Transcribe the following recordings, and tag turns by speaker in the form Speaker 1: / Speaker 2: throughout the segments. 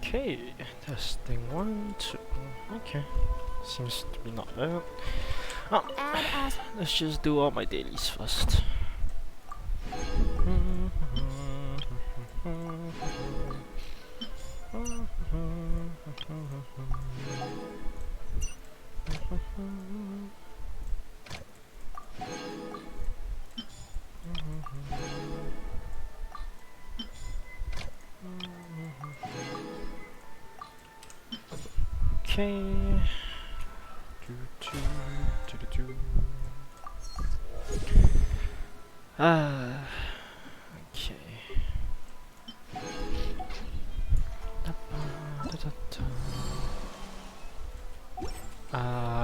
Speaker 1: Okay, testing 1, 2. Okay, seems to be not bad. Let's just do all my dailies first. Okay. Okay.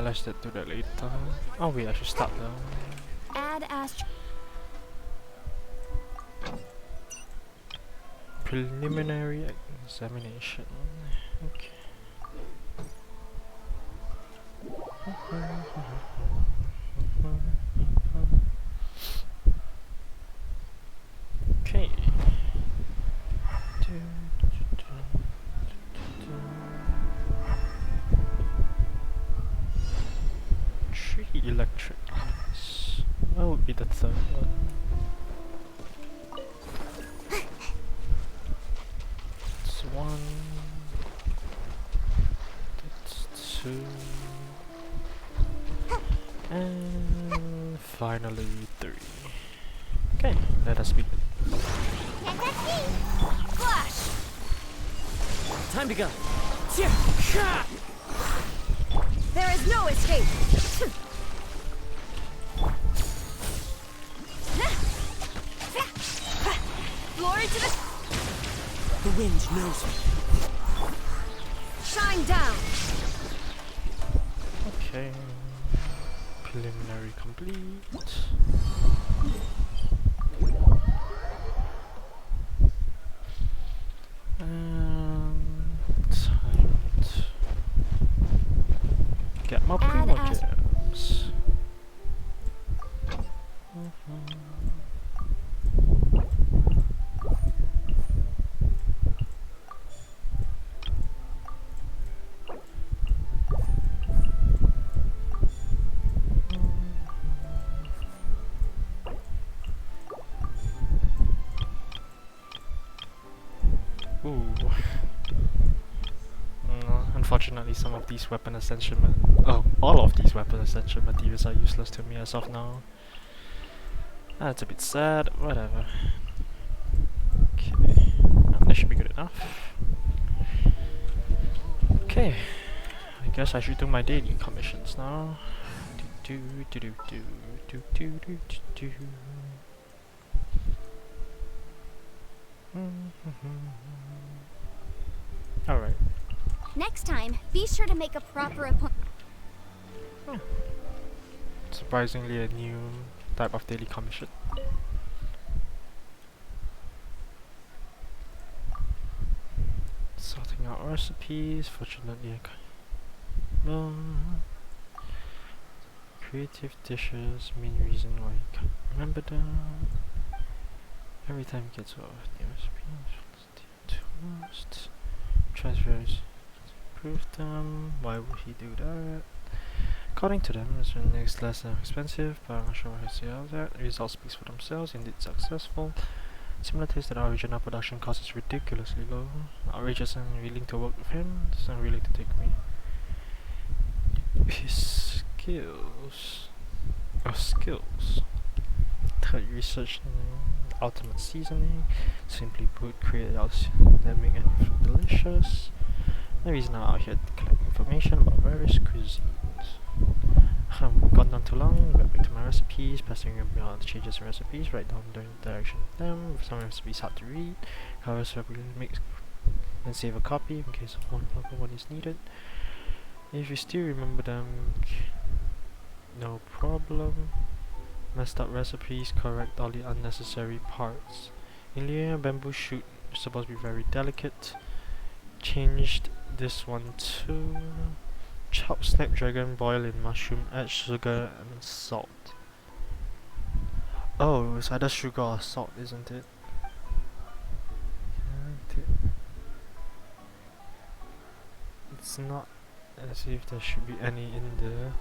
Speaker 1: Let's do that later. Oh wait, I should start the preliminary examination. Okay. Okay. Three electric ones. What would be the third one? That's one. That's two. And finally 3. Okay, let us begin.
Speaker 2: Flash! Time to go. There is no escape. Glory to the wind knows me. Shine down.
Speaker 1: Okay. Preliminary complete. Time to get my primo gems. Ooh. Unfortunately, some of these weapon ascension all of these weapon ascension materials are useless to me as of now. That's a bit sad, whatever. Okay, that should be good enough. Okay, I guess I should do my daily commissions now. Alright.
Speaker 3: Next time, be sure to make a proper appointment.
Speaker 1: Surprisingly, a new type of daily commission. Sorting out recipes. Fortunately, creative dishes. Main reason why you can't remember them. Every time you get to new recipes, toast. Transfers. Prove them. Why would he do that? According to them, this is less expensive, but I'm not sure how to see all that. The results speaks for themselves, indeed successful. Similar taste that our original production cost is ridiculously low. Outrageous and willing to work with him, is unwilling to take me. His skills. Third research ultimate seasoning. Simply put, create outstanding and delicious. The reason I'm out here to collect information about various cuisines. Gone on too long, got back to my recipes, passing around the changes in recipes, write down the direction of them. Some recipes hard to read, however, so we mix and save a copy in case one is needed. If you still remember them, no problem. Messed up recipes, correct all the unnecessary parts. Ilya bamboo shoot is supposed to be very delicate. Changed this one too. Chopped snapdragon, boil in mushroom, add sugar and salt. Oh, it's either sugar or salt, isn't it? It's not as if there should be any in there.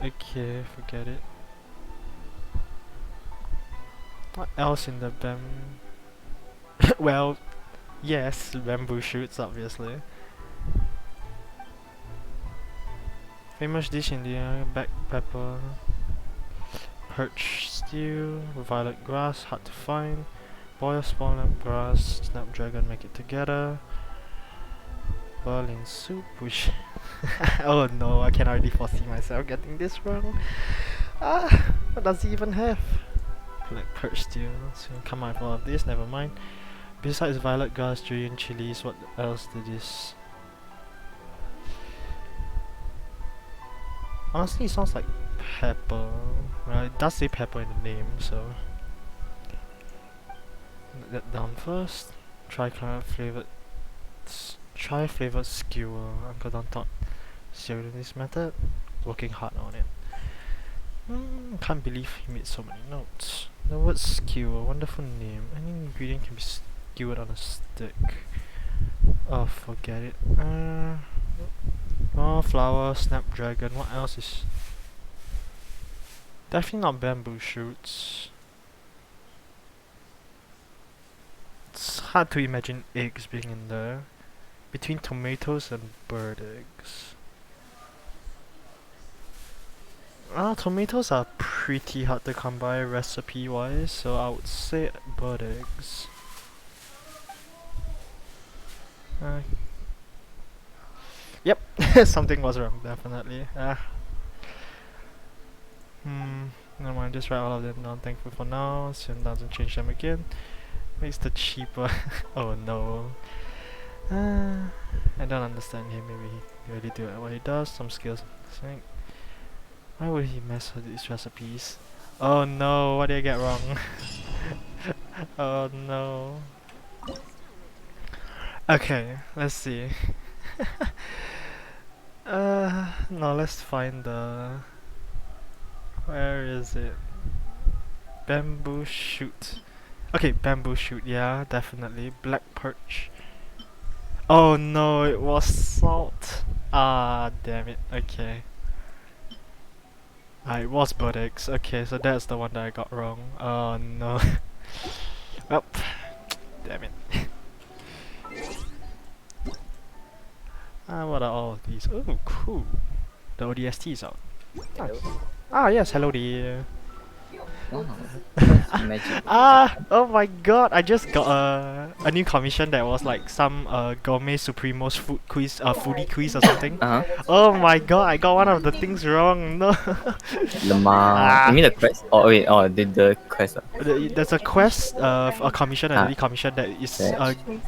Speaker 1: Okay, forget it. What else in the well, yes, bamboo shoots, obviously. Famous dish in the black pepper. Perch stew, violet grass, hard to find. Boil spoiled grass, snapdragon, make it together. Berlin soup, which oh no, I can already foresee myself getting this wrong. Ah, what does he even have? Like perch stew, so come out with all of this, never mind. Besides violet grass, julienne chilies, what else did this? Honestly, it sounds like pepper. Well, it does say pepper in the name, so note that down first. Try flavored skewer. Uncle Don taught cereal this method. Working hard on it. Can't believe he made so many notes. The word skewer, wonderful name. Any ingredient can be skewered on a stick. Oh, forget it. Oh, flower, snapdragon. What else is? Definitely not bamboo shoots. It's hard to imagine eggs being in there. Between tomatoes and bird eggs. Tomatoes are pretty hard to come by recipe wise, so I would say bird eggs. Yep, something was wrong, definitely. Never mind, just write all of them down. Thankful for now. Soon doesn't change them again. Makes the cheaper. Oh no. I don't understand him. Maybe he really do what he does. Some skills. Why would he mess with these recipes? Oh no, what did I get wrong? Oh no. Okay, let's see. No, let's find the... Where is it? Bamboo shoot. Okay, bamboo shoot, yeah, definitely. Black perch. Oh no, it was salt. Ah, damn it, okay. It was bird eggs. Okay, so that's the one that I got wrong. Oh no. Well, damn it. What are all of these? Oh, cool. The ODST is out. Nice. Yes, hello dear.
Speaker 4: Wow. Magic.
Speaker 1: Oh my god, I just got a new commission that was like some gourmet supremos food quiz, foodie quiz or something. Oh my god, I got one of the things wrong. No.
Speaker 4: Lemar. You mean the quest? Oh wait, the quest.
Speaker 1: There's a quest, a commission, a daily commission that is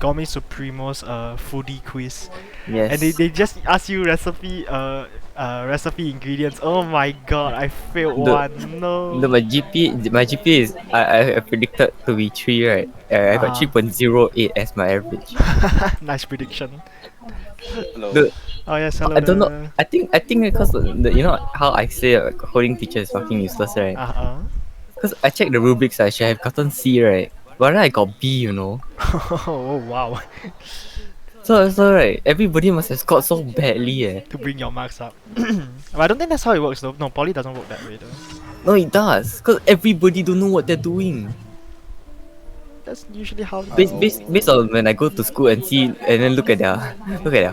Speaker 1: gourmet supremos foodie quiz.
Speaker 4: Yes.
Speaker 1: And they just ask you recipe ingredients. Oh my god, I failed one. No.
Speaker 4: My GP is I predicted to be 3, right? I got 3.08 as my average.
Speaker 1: Nice prediction.
Speaker 5: Hello.
Speaker 1: Oh yes, hello.
Speaker 4: I don't know. I think because you know how I say coding teacher is fucking useless, right? Because I checked the rubrics, I should have gotten C, right? But then I got B, you know.
Speaker 1: Oh wow.
Speaker 4: So right, everybody must have scored so badly,
Speaker 1: to bring your marks up. But I don't think that's how it works though. No, poly doesn't work that way though.
Speaker 4: No, it does. Because everybody don't know what they're doing.
Speaker 1: That's usually how.
Speaker 4: Based on when I go to school and see and then look at their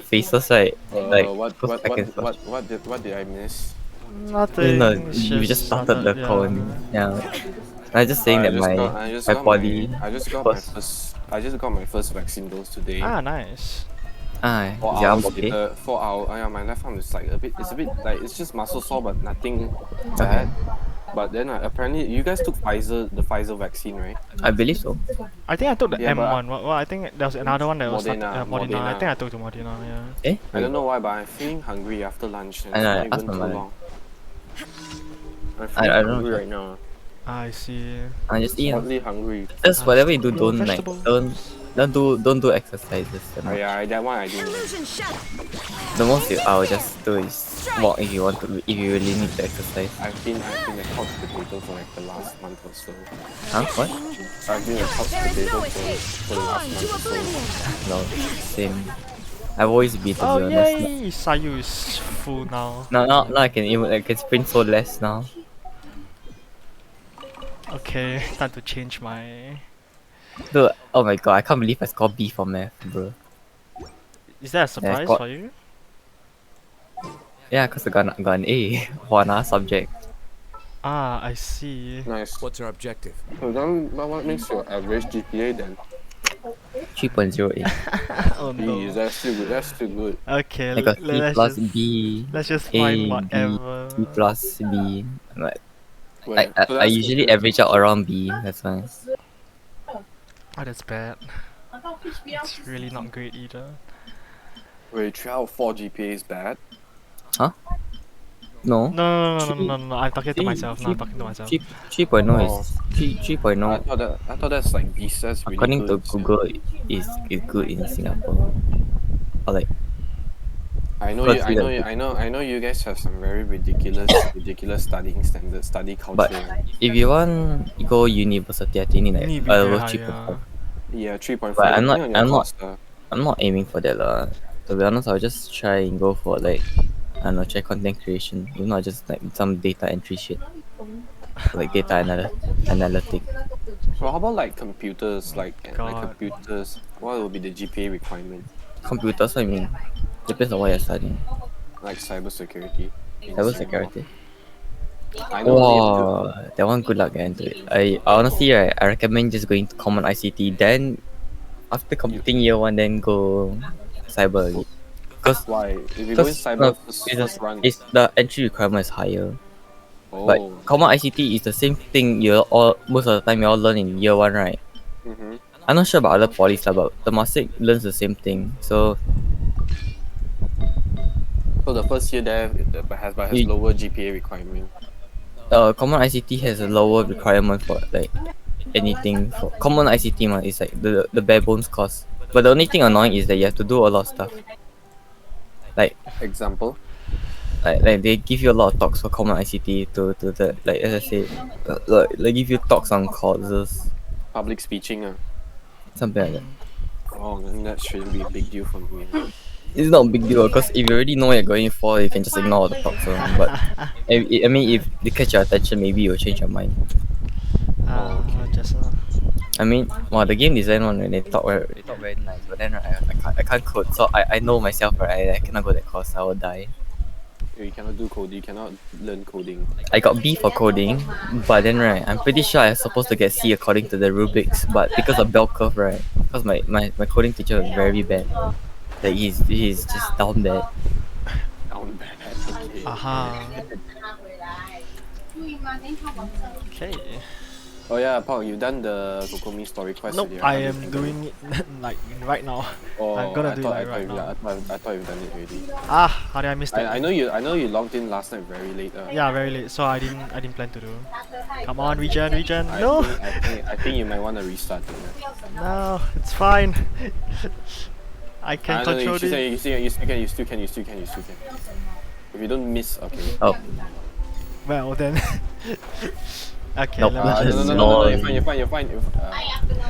Speaker 4: faces, right? Like
Speaker 5: what did I miss?
Speaker 1: Nothing.
Speaker 4: No, you just started the call. Yeah. I'm just saying that my poly.
Speaker 5: I just got my first vaccine dose today.
Speaker 1: Nice.
Speaker 5: 4
Speaker 4: yeah,
Speaker 5: hours
Speaker 4: okay.
Speaker 5: later, 4 hours. My left arm is like it's a bit like it's just muscle sore, but nothing bad. But then apparently you guys took the Pfizer vaccine, right?
Speaker 4: I believe so.
Speaker 1: I think I took the M1. Well, I think there was another one that was
Speaker 5: Moderna.
Speaker 1: I think I took the Moderna. Yeah.
Speaker 5: I don't know why, but I'm feeling hungry after lunch. And
Speaker 4: I
Speaker 5: it's not even too long. I'm
Speaker 4: I
Speaker 5: feeling
Speaker 4: don't
Speaker 5: hungry
Speaker 4: know.
Speaker 5: right now.
Speaker 1: I see.
Speaker 4: I just eat.
Speaker 5: Oddly hungry.
Speaker 4: Just whatever you do,
Speaker 1: Real
Speaker 4: don't
Speaker 1: vegetables.
Speaker 4: don't do exercises.
Speaker 5: Oh yeah, that one I do.
Speaker 2: Illusion shattered.
Speaker 4: The most I will just do is walk if you really need to exercise.
Speaker 5: I've been a couch potato for like the last month or so.
Speaker 4: Huh? What?
Speaker 5: I've been a couch
Speaker 2: There is
Speaker 5: potato
Speaker 2: no escape.
Speaker 5: for the last
Speaker 2: Gone to
Speaker 5: month or so.
Speaker 2: oblivion.
Speaker 4: No, same. I've always been, to
Speaker 1: Oh
Speaker 4: be honest.
Speaker 1: yay! Sayu is full now.
Speaker 4: Now I can sprint so less now.
Speaker 1: Okay, time to change my.
Speaker 4: Dude, oh my god, I can't believe I scored B for math, bro.
Speaker 1: Is that a surprise
Speaker 4: got-
Speaker 1: for you?
Speaker 4: Yeah, cause I got an A for another subject.
Speaker 1: Ah, I see.
Speaker 5: Nice.
Speaker 6: What's our objective?
Speaker 5: So then, what makes your average GPA then?
Speaker 4: 3.08.
Speaker 1: Oh
Speaker 5: Geez,
Speaker 1: no.
Speaker 5: that's still good. That's still good.
Speaker 1: Okay,
Speaker 4: I got C
Speaker 1: let's
Speaker 4: plus
Speaker 1: just
Speaker 4: B.
Speaker 1: let's just
Speaker 4: A,
Speaker 1: find
Speaker 4: B,
Speaker 1: whatever.
Speaker 4: C plus B. Like,
Speaker 5: Wait, so
Speaker 4: I
Speaker 5: that's
Speaker 4: usually
Speaker 5: good.
Speaker 4: average out around B. That's why.
Speaker 1: Oh, that's bad. It's really not great either.
Speaker 5: Wait, 3 out of 4 GPA is bad?
Speaker 4: Huh? No.
Speaker 1: No. I'm talking to myself. No, I'm talking to myself.
Speaker 4: 3.0 is 3.0.
Speaker 5: I thought that's like B. That's really
Speaker 4: According to
Speaker 5: good.
Speaker 4: Google, is good in Singapore. Or like,
Speaker 5: I know you. I know you guys have some very ridiculous studying standards, study culture.
Speaker 4: but if you want to go university, I think you
Speaker 1: Need
Speaker 4: need
Speaker 1: to be
Speaker 4: like
Speaker 1: very
Speaker 4: above
Speaker 1: high,
Speaker 4: 3.5.
Speaker 5: Yeah, 3.5.
Speaker 4: But I'm
Speaker 5: depending
Speaker 4: not-
Speaker 5: on your course,
Speaker 4: I'm not aiming for that lah. To be honest, I'll just try and go for like, I don't know, try content creation. If not just like some data entry shit. Like data analytic.
Speaker 5: Well, how about like computers? Like
Speaker 1: God.
Speaker 5: computers. What will be the GPA requirement?
Speaker 4: Computers, I mean, depends on what you're studying.
Speaker 5: Like cybersecurity. in
Speaker 4: Cyber
Speaker 5: Singapore.
Speaker 4: security.
Speaker 5: I know only have to-
Speaker 4: Wow, that one good luck getting into it. I honestly, right, I recommend just going to common ICT. Then after completing year one, then go cyber. Because
Speaker 5: Why? If you go in cyber first run.
Speaker 4: it's the entry requirement is higher.
Speaker 5: Oh.
Speaker 4: But common ICT is the same thing you all most of the time you all learn in year one, right?
Speaker 5: Mm-hmm.
Speaker 4: I'm not sure about other polys lah, but Temasek learns the same thing. So
Speaker 5: So the first year there has
Speaker 4: You-
Speaker 5: lower GPA requirement.
Speaker 4: common ICT has a lower requirement for like anything for common ICT is like the bare bones course. But the only thing annoying is that you have to do a lot of stuff. Like
Speaker 5: Example.
Speaker 4: like they give you a lot of talks for common ICT to the like as I say, like they give you talks on courses,
Speaker 5: Public speaking.
Speaker 4: something like that.
Speaker 5: Oh, then that shouldn't be a big deal for me.
Speaker 4: It's not a big deal because if you already know what you're going for, you can just ignore the talks. But I mean, if they catch your attention, maybe you'll change your mind.
Speaker 1: Just
Speaker 4: I mean, well, the game design one, they talk very nice, but then right, I can't code, so I know myself, right, I cannot go that course, I will die.
Speaker 5: You cannot do coding. You cannot learn coding.
Speaker 4: I got B for coding, but then right, I'm pretty sure I'm supposed to get C according to the rubrics, but because of bell curve, right, because my coding teacher was very bad. Like he's just down bad.
Speaker 5: Down bad. Okay.
Speaker 1: Aha. Okay.
Speaker 5: Oh yeah, Paul, you've done the Kokomi story quest.
Speaker 1: Nope,
Speaker 5: already,
Speaker 1: I
Speaker 5: right?
Speaker 1: am doing it like right now.
Speaker 5: Oh,
Speaker 1: I'm gonna
Speaker 5: I
Speaker 1: do it
Speaker 5: thought,
Speaker 1: like
Speaker 5: I
Speaker 1: right
Speaker 5: thought,
Speaker 1: now.
Speaker 5: I thought you've done it already.
Speaker 1: Ah, how did I miss that?
Speaker 5: I know you logged in last night very late.
Speaker 1: Yeah, very late, so I didn't plan to do. Come on, regen.
Speaker 5: I
Speaker 1: No,
Speaker 5: think you might want to restart it.
Speaker 1: no, it's fine. I can
Speaker 5: No,
Speaker 1: control
Speaker 5: you
Speaker 1: it.
Speaker 5: still can. If you don't miss, okay.
Speaker 4: Oh,
Speaker 1: Well then. Okay,
Speaker 4: Nope.
Speaker 1: let me just.
Speaker 5: No, you're fine.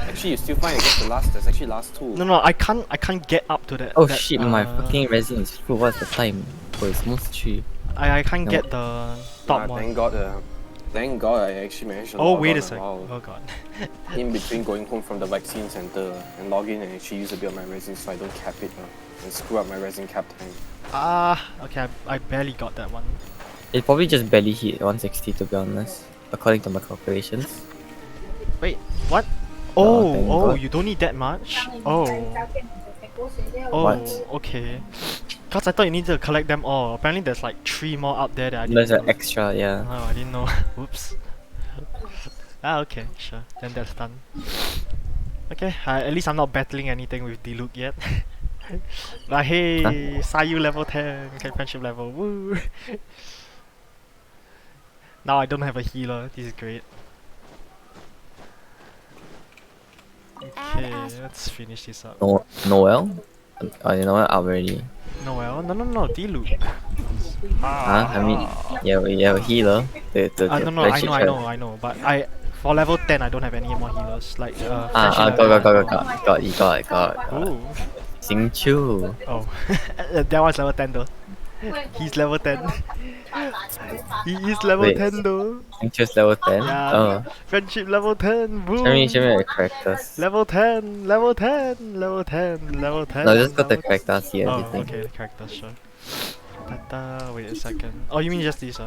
Speaker 5: Actually, you're still fine. I guess there's actually last two.
Speaker 1: No, I can't get up to that.
Speaker 4: oh
Speaker 1: that,
Speaker 4: shit, my fucking resin is full. What's the time? Oh, it's almost 3.
Speaker 1: I can't
Speaker 4: No.
Speaker 1: get the top one.
Speaker 5: Thank God I actually managed to
Speaker 1: Oh
Speaker 5: log
Speaker 1: wait
Speaker 5: on
Speaker 1: a sec.
Speaker 5: while
Speaker 1: Oh god.
Speaker 5: in between going home from the vaccine center and log in and actually use a bit of my resin so I don't cap it and screw up my resin cap time.
Speaker 1: Okay, I barely got that one.
Speaker 4: It probably just barely hit 160 to be honest, according to my calculations.
Speaker 1: Wait, what?
Speaker 4: thank
Speaker 1: Oh,
Speaker 4: God.
Speaker 1: you don't need that much? Oh,
Speaker 4: What?
Speaker 1: okay. Cause I thought you needed to collect them all. Apparently there's like 3 more out there that I
Speaker 4: There's
Speaker 1: didn't
Speaker 4: an
Speaker 1: know.
Speaker 4: extra, yeah.
Speaker 1: Oh, I didn't know. Whoops. Okay, sure. Then that's done. Okay, at least I'm not battling anything with Diluc yet. But hey, Sayu level 10, okay, friendship level, woo! Now I don't have a healer, this is great. Okay, let's finish this up.
Speaker 4: Noel? Oh, you know what? Up already.
Speaker 1: Noel? No, Diluc.
Speaker 4: Huh? I mean, yeah, we have a healer.
Speaker 1: No, I know, but for level 10 I don't have any more healers, like
Speaker 4: got it.
Speaker 1: Ooh.
Speaker 4: Xingqiu.
Speaker 1: Oh, that one's level 10 though. He's level 10. He is level
Speaker 4: Wait.
Speaker 1: 10 though.
Speaker 4: Xingqiu's level 10?
Speaker 1: Yeah.
Speaker 4: Oh.
Speaker 1: Friendship level 10. Boom.
Speaker 4: Show me the characters.
Speaker 1: Level 10, level 10, level 10, level 10.
Speaker 4: No, just got the
Speaker 1: level
Speaker 4: characters, see
Speaker 1: Oh,
Speaker 4: everything.
Speaker 1: okay, the characters, sure. Ta-ta, wait a second. Oh, you mean just these,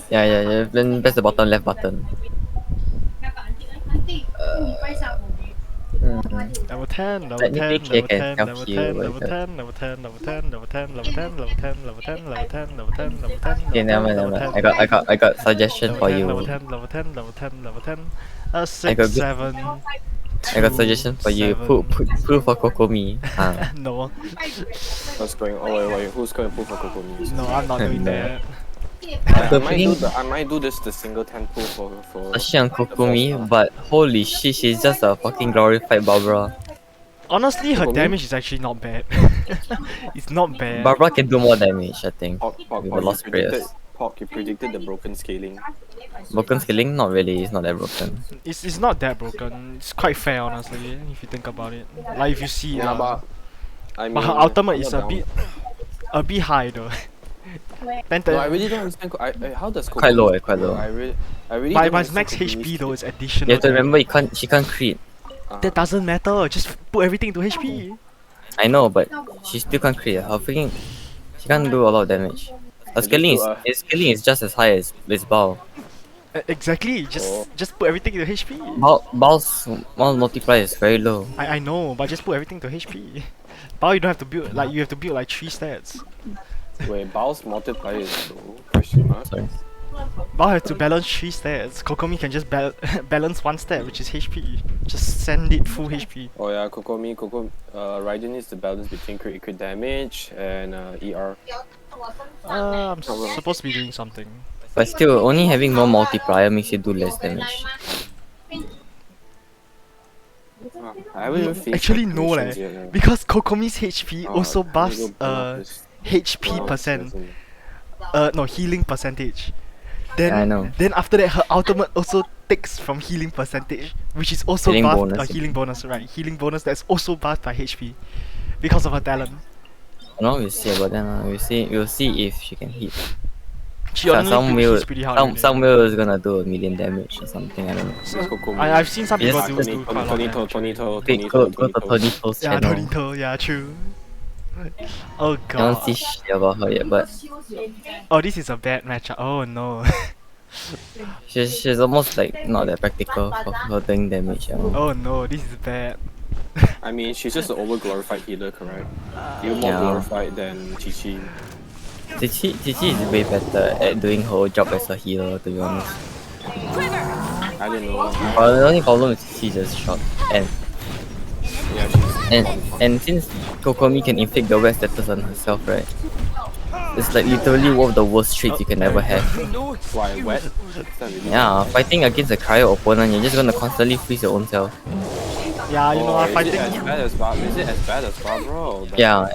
Speaker 4: Yeah. Then press the bottom left button.
Speaker 1: Level 10, level
Speaker 4: Technically,
Speaker 1: 10,
Speaker 4: Kay
Speaker 1: level
Speaker 4: can
Speaker 1: 10,
Speaker 4: help
Speaker 1: level
Speaker 4: you
Speaker 1: 10,
Speaker 4: with
Speaker 1: level
Speaker 4: the-
Speaker 1: 10, level 10, level 10, level 10, level 10, level 10, level 10, level 10, level 10, level 10,
Speaker 4: Okay, never mind,
Speaker 1: level
Speaker 4: never mind.
Speaker 1: 10.
Speaker 4: I got suggestion for you.
Speaker 1: Level 10, level 10, level 10, level 10.
Speaker 4: I
Speaker 1: 6,
Speaker 4: got good-
Speaker 1: 7.
Speaker 4: I got suggestion for you. Put for Kokomi.
Speaker 1: No,
Speaker 5: What's going on? Oh, wait, who's going to pull for Kokomi?
Speaker 1: no, I'm not doing
Speaker 4: No.
Speaker 1: that.
Speaker 5: I might do this the single 10 pull for
Speaker 4: She on Kokomi, but holy shit, she's just a fucking glorified Barbara.
Speaker 1: Honestly, her
Speaker 5: Kokomi?
Speaker 1: damage is actually not bad. It's not bad.
Speaker 4: Barbara can do more damage, I think.
Speaker 5: Pop,
Speaker 4: With the lost prayers.
Speaker 5: You predicted the broken scaling.
Speaker 4: Broken scaling? Not really, it's not that broken.
Speaker 1: It's not that broken. It's quite fair, honestly, if you think about it. Like if you see,
Speaker 5: Yeah, but I mean,
Speaker 1: but her ultimate is
Speaker 5: I'm
Speaker 1: a bit high though. Then
Speaker 5: No, I really don't understand. How does
Speaker 4: Quite
Speaker 5: Kokomi
Speaker 4: low, quite low.
Speaker 5: I really
Speaker 1: By
Speaker 5: don't
Speaker 1: max
Speaker 5: understand
Speaker 1: HP
Speaker 5: Kokomi's
Speaker 1: though, it's
Speaker 5: skill.
Speaker 1: additional.
Speaker 4: You have to
Speaker 1: damage.
Speaker 4: remember, she can't crit.
Speaker 1: That doesn't matter. Just put everything to HP.
Speaker 4: I know, but she still can't crit. Her freaking... She can't do a lot of damage. Her scaling is just as high as Bow.
Speaker 1: Exactly. Just put everything to HP.
Speaker 4: Bow's multiplier is very low.
Speaker 1: I know, but just put everything to HP. Bao you don't have to build like you have to build like 3 stats.
Speaker 5: Wait, Bao's multiplier is low? Question mark.
Speaker 4: Sorry.
Speaker 1: Bao have to balance 3 stats. Kokomi can just balance 1 stat, which is HP. Just send it full HP.
Speaker 5: Oh yeah, Kokomi, Raiden needs to balance between crit damage and ER.
Speaker 1: I'm supposed to be doing something.
Speaker 4: But still, only having more multiplier makes you do less damage.
Speaker 5: I haven't even faced
Speaker 1: Actually no
Speaker 5: calculations
Speaker 1: leh,
Speaker 5: yet,
Speaker 1: because Kokomi's HP also
Speaker 5: I need to
Speaker 1: buffs
Speaker 5: go pull up this
Speaker 1: HP percent. No, healing percentage. Then
Speaker 4: I know.
Speaker 1: then after that her ultimate also takes from healing percentage, which is also
Speaker 4: Healing
Speaker 1: buffed
Speaker 4: bonus.
Speaker 1: healing bonus, right? Healing bonus that's also buffed by HP because of her talent.
Speaker 4: No, we'll see about that. We'll see if she can hit.
Speaker 1: She only hits pretty hard.
Speaker 4: Some will is gonna do 1,000,000 damage or something. I don't know.
Speaker 1: I've seen some people
Speaker 4: Yes,
Speaker 1: do
Speaker 4: just
Speaker 1: quite a lot of damage.
Speaker 4: Okay, go to Tonito's
Speaker 1: Yeah,
Speaker 4: channel.
Speaker 1: Tonito, yeah, true. Oh
Speaker 4: I don't
Speaker 1: god.
Speaker 4: see shit about her yet, but
Speaker 1: Oh, this is a bad matchup. Oh no.
Speaker 4: she's almost like not that practical for her doing damage. Yeah.
Speaker 1: Oh no, this is bad.
Speaker 5: I mean, she's just an over glorified healer, correct? Even more
Speaker 4: Yeah.
Speaker 5: glorified than Chi-Chi.
Speaker 4: Chichi is way better at doing her job as a healer, to be honest.
Speaker 5: I don't know.
Speaker 4: But the only problem is Chichi is just short.
Speaker 5: Yeah, she's
Speaker 4: And since Kokomi can inflict the wet status on herself, right? It's like literally one of the worst traits you can ever have.
Speaker 5: why wet? Is that really
Speaker 4: Yeah, fighting against a cryo opponent, you're just gonna constantly freeze your own self.
Speaker 1: Yeah, you know, I'm
Speaker 5: is
Speaker 1: fighting.
Speaker 5: it as bad as Is it as bad as Barbara? Or
Speaker 4: Yeah.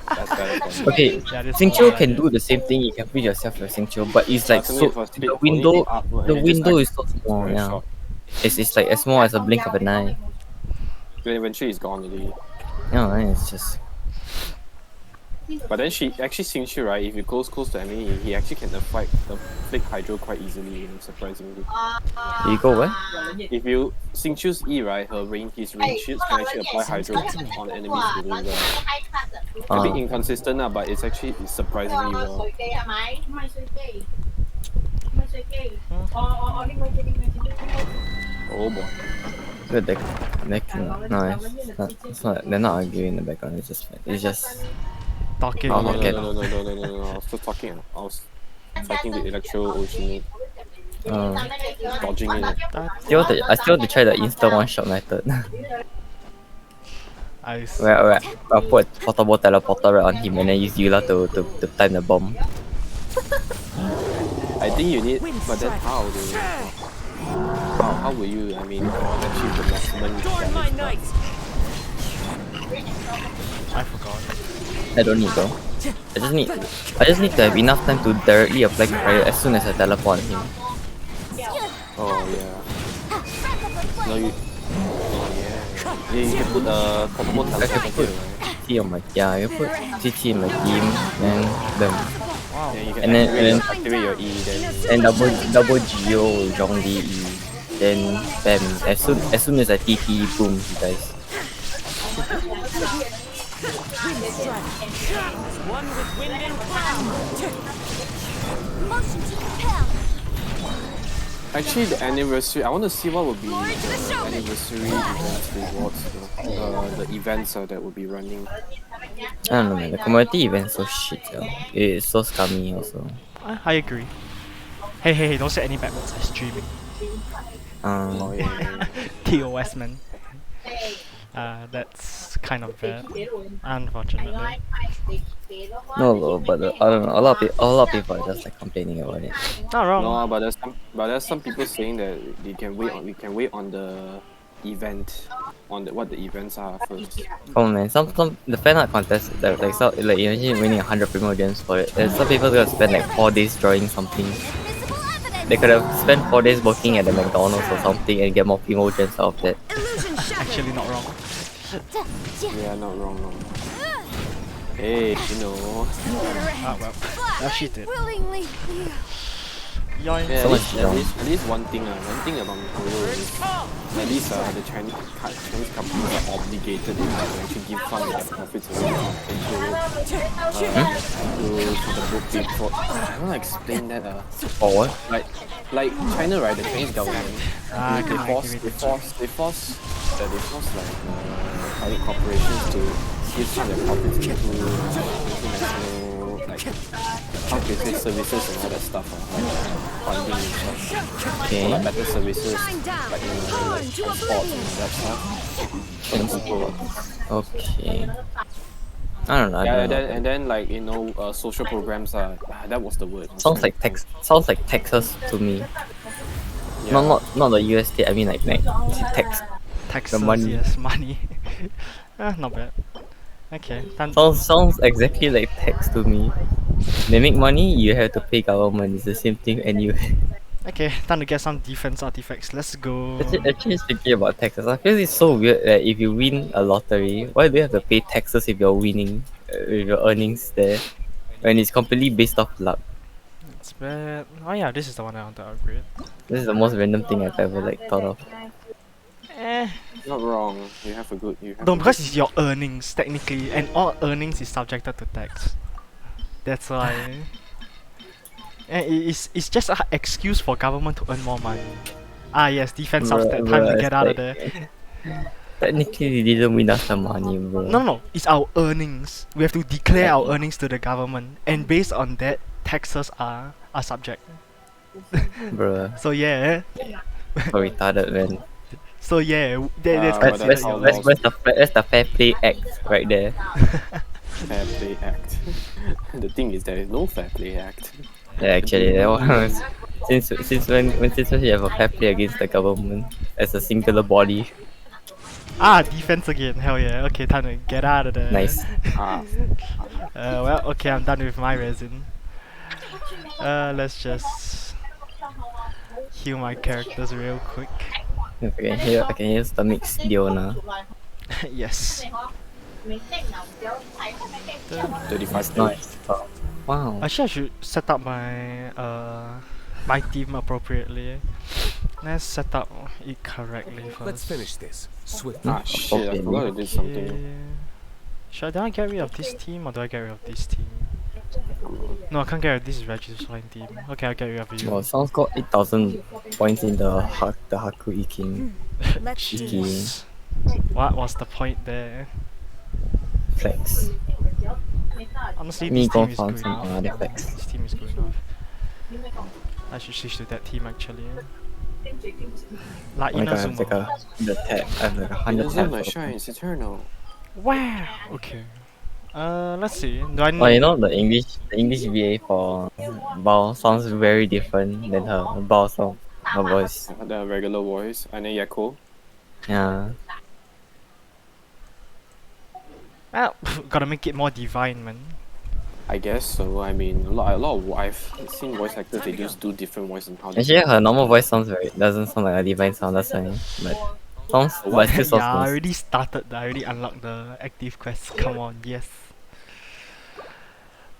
Speaker 5: That's bad as Barbara.
Speaker 4: Okay,
Speaker 1: Yeah, this
Speaker 4: Xingqiu
Speaker 1: one,
Speaker 4: can
Speaker 1: yeah.
Speaker 4: do the same thing, you can freeze yourself with Xingqiu, but it's like
Speaker 5: To me,
Speaker 4: so
Speaker 5: it was
Speaker 4: the
Speaker 5: only
Speaker 4: window
Speaker 5: upward
Speaker 4: the
Speaker 5: and it just,
Speaker 4: window
Speaker 5: like,
Speaker 4: is so small,
Speaker 5: very
Speaker 4: yeah.
Speaker 5: short.
Speaker 4: It's like as small as a blink of an eye.
Speaker 5: Then eventually it's gone already.
Speaker 4: Yeah, it's just
Speaker 5: But then she actually Xingqiu, right? If you goes close to enemy, he actually can flick hydro quite easily, surprisingly.
Speaker 4: you go where?
Speaker 5: If you Xingqiu's E, right, his range shields can actually apply hydro on enemies really well. A bit inconsistent, but it's actually surprisingly well. Oh boy.
Speaker 4: Good deck. No, it's not. They're not arguing in the background. It's just.
Speaker 1: Talking.
Speaker 4: Oh,
Speaker 5: No,
Speaker 4: okay.
Speaker 5: no. I was just talking. I was fighting the Electro Oceanic, dodging in it.
Speaker 4: I still want to try the instant one shot method. where I put portable teleporter right on him and then use Eula to time the bomb.
Speaker 5: I think you need, but then how do you? How will you? I mean, achieve the maximum damage?
Speaker 1: I forgot.
Speaker 4: I don't need though. I just need to have enough time to directly apply cryo as soon as I teleport him.
Speaker 5: Oh yeah. No, you. Oh yeah. You can put portable
Speaker 4: I can
Speaker 5: teleport
Speaker 4: put
Speaker 5: here, right?
Speaker 4: TT on my I can put TT in my team and then
Speaker 5: Then you can
Speaker 4: And then- and then-
Speaker 5: activate your E, then
Speaker 4: and double Geo Zhongli E. Then bam. As soon as I TT, boom, he dies.
Speaker 2: One with wind and cloud.
Speaker 3: Motion to compel.
Speaker 5: actually the anniversary. I want to see what would be
Speaker 2: Glory to the
Speaker 5: the
Speaker 2: showman.
Speaker 5: anniversary events rewards. The events that will be running.
Speaker 4: I don't know, man. The community event is so shit, yo. It's so scummy also.
Speaker 1: I agree. Hey, don't say any bad words. I'm streaming.
Speaker 5: Oh yeah.
Speaker 1: TOS, man. That's kind of bad, unfortunately.
Speaker 4: No, but I don't know. A lot of people are just like complaining about it.
Speaker 1: Not wrong.
Speaker 5: No, but there's some people saying that we can wait on the event, on what the events are first.
Speaker 4: Come on, man. Some the fan art contest that like imagine winning 100 primo gems for it. There's some people gonna spend like 4 days drawing something.
Speaker 3: Visible evidence.
Speaker 4: They could have spent 4 days working at the McDonald's or something and get more primo gems out of that.
Speaker 2: Illusion shattered.
Speaker 1: Actually, not wrong.
Speaker 5: Yeah, not wrong. Hey, you know.
Speaker 1: Ah, well.
Speaker 3: Flash.
Speaker 1: she did.
Speaker 3: Willingly.
Speaker 1: Yoink.
Speaker 5: Yeah,
Speaker 4: So
Speaker 5: at
Speaker 4: much
Speaker 5: least,
Speaker 4: wrong.
Speaker 5: at least one thing about Korea is at least the Chinese companies are obligated to actually give some of their profits away to the book before. I don't know explain that.
Speaker 4: For what?
Speaker 5: Like China, right? The Chinese government
Speaker 1: Ah,
Speaker 5: they force like private corporations to give some of their profits to international like how to say services and all that stuff, like funding and stuff.
Speaker 4: Okay.
Speaker 5: Like better services,
Speaker 2: Shine down.
Speaker 5: like
Speaker 2: Gone to
Speaker 5: like sports
Speaker 2: oblivion.
Speaker 5: and that stuff. For the people.
Speaker 4: Okay. I don't know.
Speaker 5: Yeah, and then like social programs are that was the word.
Speaker 4: Sounds like Texas to me.
Speaker 5: Yeah.
Speaker 4: Not the US state. I mean like Texas.
Speaker 1: Texas,
Speaker 4: money.
Speaker 1: yes, money. Not bad. Okay, then
Speaker 4: Sounds exactly like tax to me. They make money, you have to pay government. It's the same thing anyway.
Speaker 1: okay, time to get some defense artifacts. Let's go.
Speaker 4: Actually speaking about taxes, I feel it's so weird that if you win a lottery, why do you have to pay taxes if you're winning, with your earnings there, when it's completely based off luck?
Speaker 1: It's bad. Oh yeah, this is the one I want to upgrade.
Speaker 4: This is the most random thing I've ever like thought of.
Speaker 1: Eh.
Speaker 5: Not wrong. You have a good.
Speaker 1: No, because it's your earnings technically, and all earnings is subjected to tax. That's why. And it's just an excuse for government to earn more money. Ah yes, defense
Speaker 4: Bruh,
Speaker 1: substat. Time to
Speaker 4: bruh,
Speaker 1: get
Speaker 4: it's
Speaker 1: out of
Speaker 4: like-
Speaker 1: there.
Speaker 4: Technically, they didn't win us the money, bro.
Speaker 1: No, it's our earnings. We have to declare our earnings to the government, and based on that, taxes are subject.
Speaker 4: Bro,
Speaker 1: So yeah,
Speaker 4: so retarded, man.
Speaker 1: so yeah, that's
Speaker 5: But
Speaker 1: considered
Speaker 5: that's
Speaker 1: your
Speaker 5: how
Speaker 1: loss.
Speaker 4: That's the fair play act right there.
Speaker 5: Fair play act. The thing is, there is no fair play act.
Speaker 4: Yeah, actually, that was since when you have a fair play against the government as a singular body.
Speaker 1: Ah, defense again. Hell yeah. Okay, time to get out of there.
Speaker 4: Nice.
Speaker 5: Ah,
Speaker 1: Well, okay, I'm done with my resin. Let's just heal my characters real quick.
Speaker 4: I can use the mix Diona.
Speaker 1: Yes.
Speaker 5: 35
Speaker 4: Nice. Wow.
Speaker 1: Actually, I should set up my my team appropriately. Let's set up it correctly first.
Speaker 6: Let's finish this swiftly.
Speaker 5: Ah shit! I
Speaker 4: Okay.
Speaker 5: forgot to do something.
Speaker 1: Should I get rid of this team or do I get rid of this team? No, I can't get rid of this Reggie's flying team. Okay, I'll get rid of you.
Speaker 4: Well, sounds got 8,000 points in the Haku Iking
Speaker 3: Let's do
Speaker 4: Iki
Speaker 3: this.
Speaker 1: What was the point there?
Speaker 4: flex.
Speaker 1: Honestly,
Speaker 4: Me
Speaker 1: this team
Speaker 4: go
Speaker 1: is
Speaker 4: found
Speaker 1: good
Speaker 4: some
Speaker 1: enough.
Speaker 4: artifacts.
Speaker 1: This team is good enough. I should switch to that team actually. Like
Speaker 4: Oh my god, I have like
Speaker 1: Inazuma.
Speaker 4: 100 tab. I have like 100
Speaker 5: Inazuma
Speaker 4: tabs.
Speaker 5: shines eternal.
Speaker 1: Wow. Okay. Let's see. Do I need?
Speaker 4: Oh, you know the English VA for Bao sounds very different than her Bao song, her voice.
Speaker 5: The regular voice. And then Yako.
Speaker 4: Yeah.
Speaker 1: Ah, gotta make it more divine, man.
Speaker 5: I guess so. I mean, a lot of I've seen voice actors. They just do different voice and how. They
Speaker 4: Actually, her normal voice doesn't sound like a divine sound. That's why. But Sounds, but still
Speaker 1: Yeah,
Speaker 4: sounds
Speaker 1: I
Speaker 4: nice.
Speaker 1: already started. I already unlocked the active quest. Come on, yes.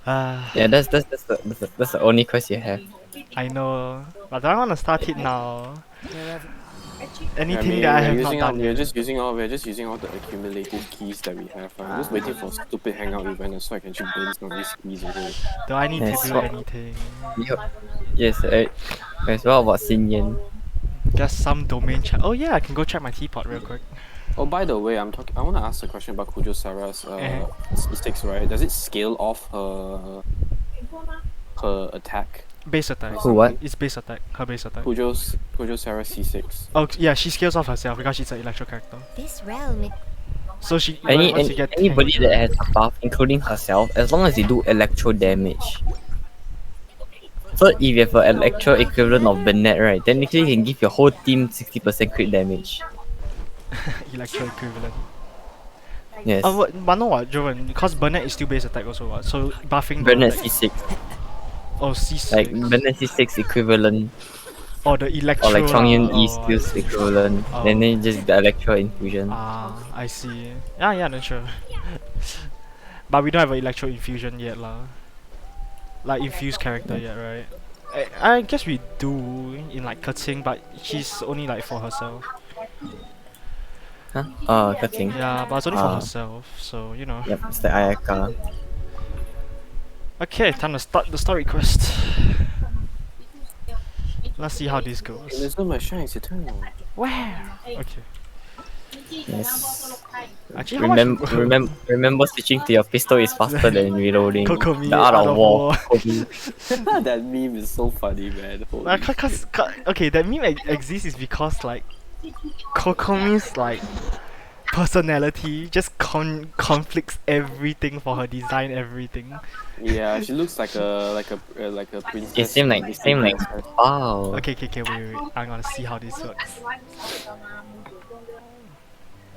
Speaker 4: Yeah, that's the only quest you have.
Speaker 1: I know, but I want to start it now.
Speaker 5: Yeah,
Speaker 1: Anything that I have not done
Speaker 5: we're
Speaker 1: yet.
Speaker 5: just using all the accumulative keys that we have. I'm just waiting for stupid hangout event so I can actually burn some of these keys away.
Speaker 1: Do I need to
Speaker 4: Yes,
Speaker 1: do
Speaker 4: what-
Speaker 1: anything?
Speaker 4: Yes, yes, what about Xin Yan?
Speaker 1: Just some domain check. Oh yeah, I can go check my teapot real quick.
Speaker 5: Oh, by the way, I want to ask a question about Kujo Sarah's statistics, right? Does it scale off her attack?
Speaker 1: Base attack.
Speaker 4: Who, what?
Speaker 1: It's base attack. Her base attack.
Speaker 5: Kujo Sarah C6.
Speaker 1: Oh yeah, she scales off herself because she's an electro character.
Speaker 3: This realm,
Speaker 1: So she
Speaker 4: Any,
Speaker 1: once you get
Speaker 4: anybody
Speaker 1: 10,
Speaker 4: that has a buff, including herself, as long as they do electro damage. So if you have an electro equivalent of Bennett, right, technically you can give your whole team 60% crit damage.
Speaker 1: electro equivalent.
Speaker 4: Yes.
Speaker 1: But no what, Joven, because Burnett is still base attack also what, so buffing
Speaker 4: Bennett
Speaker 1: the
Speaker 4: C6.
Speaker 1: oh C6.
Speaker 4: Like Bennett C6 equivalent.
Speaker 1: or the electro
Speaker 4: Or like Chongyun
Speaker 1: lah.
Speaker 4: E
Speaker 1: Oh, I
Speaker 4: skills
Speaker 1: see.
Speaker 4: equivalent.
Speaker 1: Oh.
Speaker 4: Then just the electro infusion.
Speaker 1: I see. Yeah, then sure. But we don't have an electro infusion yet lah. Like infused character yet, right? I guess we do in like Katsing, but she's only like for herself.
Speaker 4: Huh? Cutting.
Speaker 1: Yeah, but it's only for
Speaker 4: Ah.
Speaker 1: herself, so you know.
Speaker 4: Yep, it's the Ayaka.
Speaker 1: Okay, time to start the story quest. Let's see how this goes.
Speaker 5: There's no my shine, it's eternal.
Speaker 1: Where? Okay.
Speaker 4: Yes.
Speaker 1: Actually, how much?
Speaker 4: Remember switching to your pistol is faster than reloading.
Speaker 1: Kokomi
Speaker 4: The art
Speaker 1: out
Speaker 4: of
Speaker 1: of
Speaker 4: war.
Speaker 1: war.
Speaker 4: Kokomi.
Speaker 5: That meme is so funny, man. Holy
Speaker 1: Okay, that meme exists is because like Kokomi's like personality just conflicts everything for her design, everything.
Speaker 5: Yeah, she looks like a princess.
Speaker 4: It seemed like wow.
Speaker 1: Okay, wait. I'm gonna see how this works.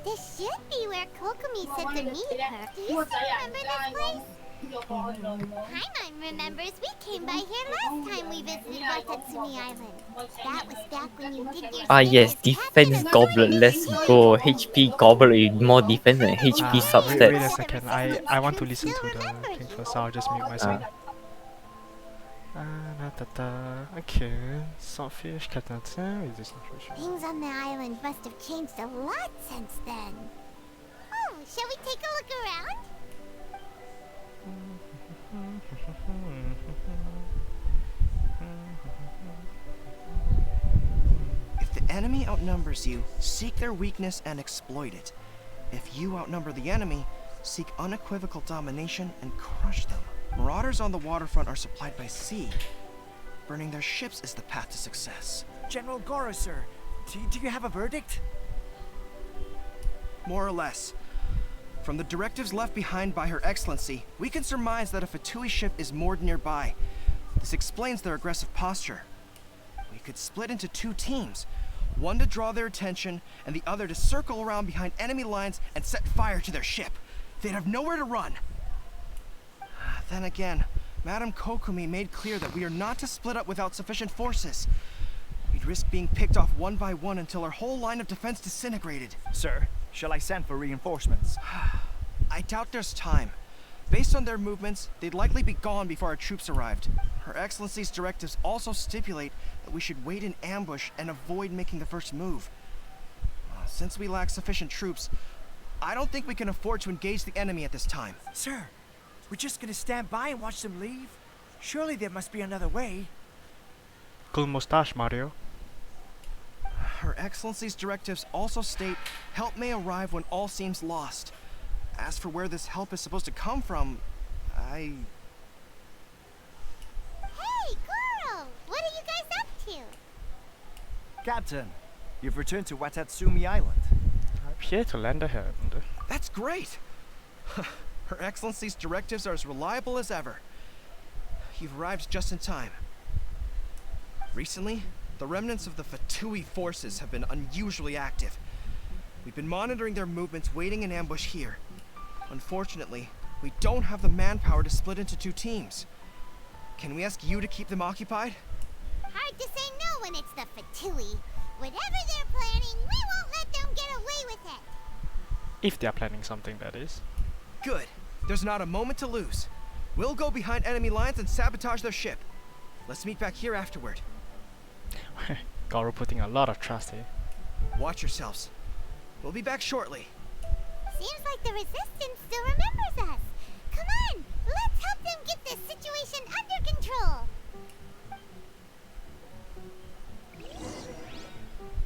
Speaker 3: this should be where Kokomi said to meet her. Do you still remember this place? Paimon remembers we came by here last time we visited Watatsumi Island. That was back when you did your
Speaker 4: Ah yes,
Speaker 3: stint as
Speaker 4: defense
Speaker 3: captain of
Speaker 4: goblet,
Speaker 3: the
Speaker 4: let's
Speaker 3: Kokomi.
Speaker 4: go. HP goblet with more defense and HP
Speaker 1: Wait a
Speaker 4: substats.
Speaker 1: second. I want to listen to the thing first, so I'll just mute myself. Okay, Saltfish, Katana, resistance.
Speaker 3: Things on the island must have changed a lot since then. Oh, shall we take a look around?
Speaker 6: If the enemy outnumbers you, seek their weakness and exploit it. If you outnumber the enemy, seek unequivocal domination and crush them. Marauders on the waterfront are supplied by sea. Burning their ships is the path to success.
Speaker 7: General Goro, sir, do you have a verdict?
Speaker 6: More or less. From the directives left behind by Her Excellency, we can surmise that a Fatui ship is moored nearby. This explains their aggressive posture. We could split into two teams, one to draw their attention, and the other to circle around behind enemy lines and set fire to their ship. They'd have nowhere to run. Then again, Madame Kokomi made clear that we are not to split up without sufficient forces. We'd risk being picked off one by one until our whole line of defense disintegrated.
Speaker 7: Sir, shall I send for reinforcements?
Speaker 6: I doubt there's time. Based on their movements, they'd likely be gone before our troops arrived. Her Excellency's directives also stipulate that we should wait in ambush and avoid making the first move. Since we lack sufficient troops, I don't think we can afford to engage the enemy at this time.
Speaker 7: Sir, we're just gonna stand by and watch them leave? Surely there must be another way.
Speaker 1: Cool mustache, Mario.
Speaker 6: Her Excellency's directives also state help may arrive when all seems lost. As for where this help is supposed to come from,
Speaker 3: Hey, Goro! What are you guys up to?
Speaker 7: Captain, you've returned to Watatsumi Island.
Speaker 1: I'm here to lend a hand.
Speaker 6: That's great! Her Excellency's directives are as reliable as ever. You've arrived just in time. Recently, the remnants of the Fatui forces have been unusually active. We've been monitoring their movements, waiting in ambush here. Unfortunately, we don't have the manpower to split into two teams. Can we ask you to keep them occupied?
Speaker 3: Hard to say no when it's the Fatui. Whatever they're planning, we won't let them get
Speaker 1: If they are planning something, that is.
Speaker 6: Good. There's not a moment to lose. We'll go behind enemy lines and sabotage their ship. Let's meet back here afterward.
Speaker 1: Goro putting a lot of trust here.
Speaker 6: Watch yourselves. We'll be back shortly.
Speaker 3: Seems like the Resistance still remembers us. Come on, let's help them get this situation under control.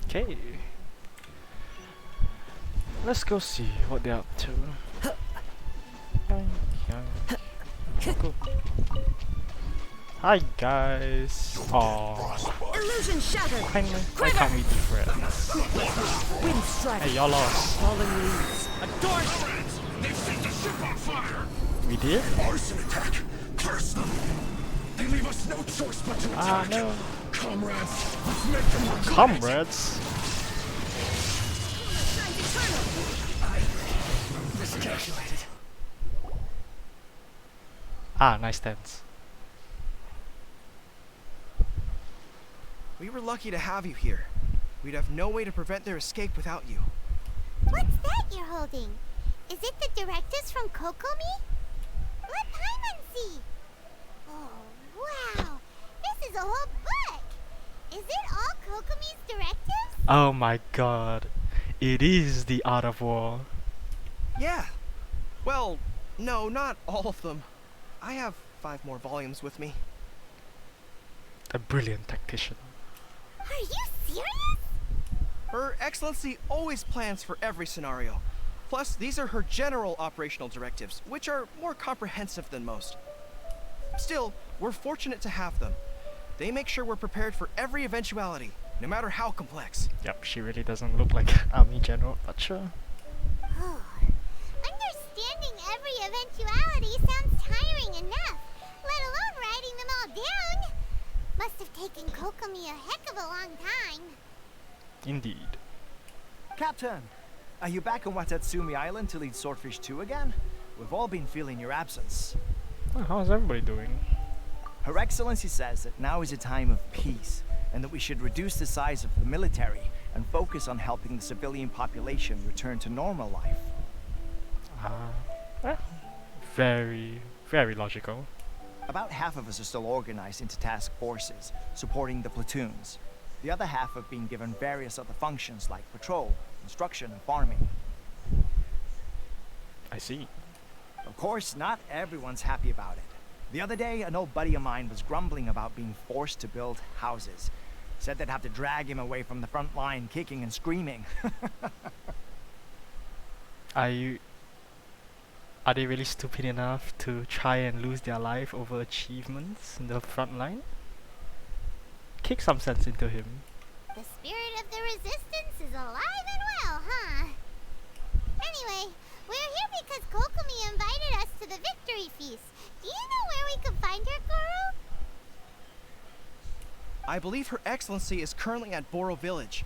Speaker 1: Okay. Let's go see what they're up to. Cool. Hi guys. Aww.
Speaker 2: Illusion shattered.
Speaker 1: Why can't we be friends?
Speaker 2: Wind strike.
Speaker 1: Hey, y'all lost.
Speaker 2: Falling leaves. Adorn.
Speaker 8: They've set the ship on fire!
Speaker 1: We did?
Speaker 8: Arson attack! Curse them! They leave us no choice but to
Speaker 1: Ah,
Speaker 8: attack!
Speaker 1: no.
Speaker 8: Comrades, let's make them regret it.
Speaker 1: Comrades?
Speaker 6: Miscalculated.
Speaker 1: Ah, nice stance.
Speaker 6: We were lucky to have you here. We'd have no way to prevent their escape without you.
Speaker 3: What's that you're holding? Is it the directives from Kokomi? Let Paimon see. Oh, wow. This is a whole book. Is it all Kokomi's directives?
Speaker 1: Oh my god. It is the Art of War.
Speaker 6: Yeah. Well, no, not all of them. I have 5 more volumes with me.
Speaker 1: A brilliant tactician.
Speaker 3: Are you serious?
Speaker 6: Her Excellency always plans for every scenario. Plus, these are her general operational directives, which are more comprehensive than most. Still, we're fortunate to have them. They make sure we're prepared for every eventuality, no matter how complex.
Speaker 1: Yep, she really doesn't look like army general, but sure.
Speaker 3: Oh, understanding every eventuality sounds tiring enough, let alone writing them all down. Must have taken Kokomi a heck of a long time.
Speaker 1: Indeed.
Speaker 7: Captain, are you back on Watatsumi Island to lead Swordfish 2 again? We've all been feeling your absence.
Speaker 1: Oh, how's everybody doing?
Speaker 7: Her Excellency says that now is a time of peace, and that we should reduce the size of the military and focus on helping the civilian population return to normal life.
Speaker 1: Well, very, very logical.
Speaker 7: About half of us are still organized into task forces, supporting the platoons. The other half have been given various other functions like patrol, instruction, and farming.
Speaker 1: I see.
Speaker 7: Of course, not everyone's happy about it. The other day, an old buddy of mine was grumbling about being forced to build houses. Said they'd have to drag him away from the front line, kicking and screaming.
Speaker 1: Are they really stupid enough to try and lose their life over achievements in the front line? Kick some sense into him.
Speaker 3: The spirit of the Resistance is alive and well, huh? Anyway, we're here because Kokomi invited us to the victory feast. Do you know where we can find her, Goro?
Speaker 6: I believe Her Excellency is currently at Boro Village.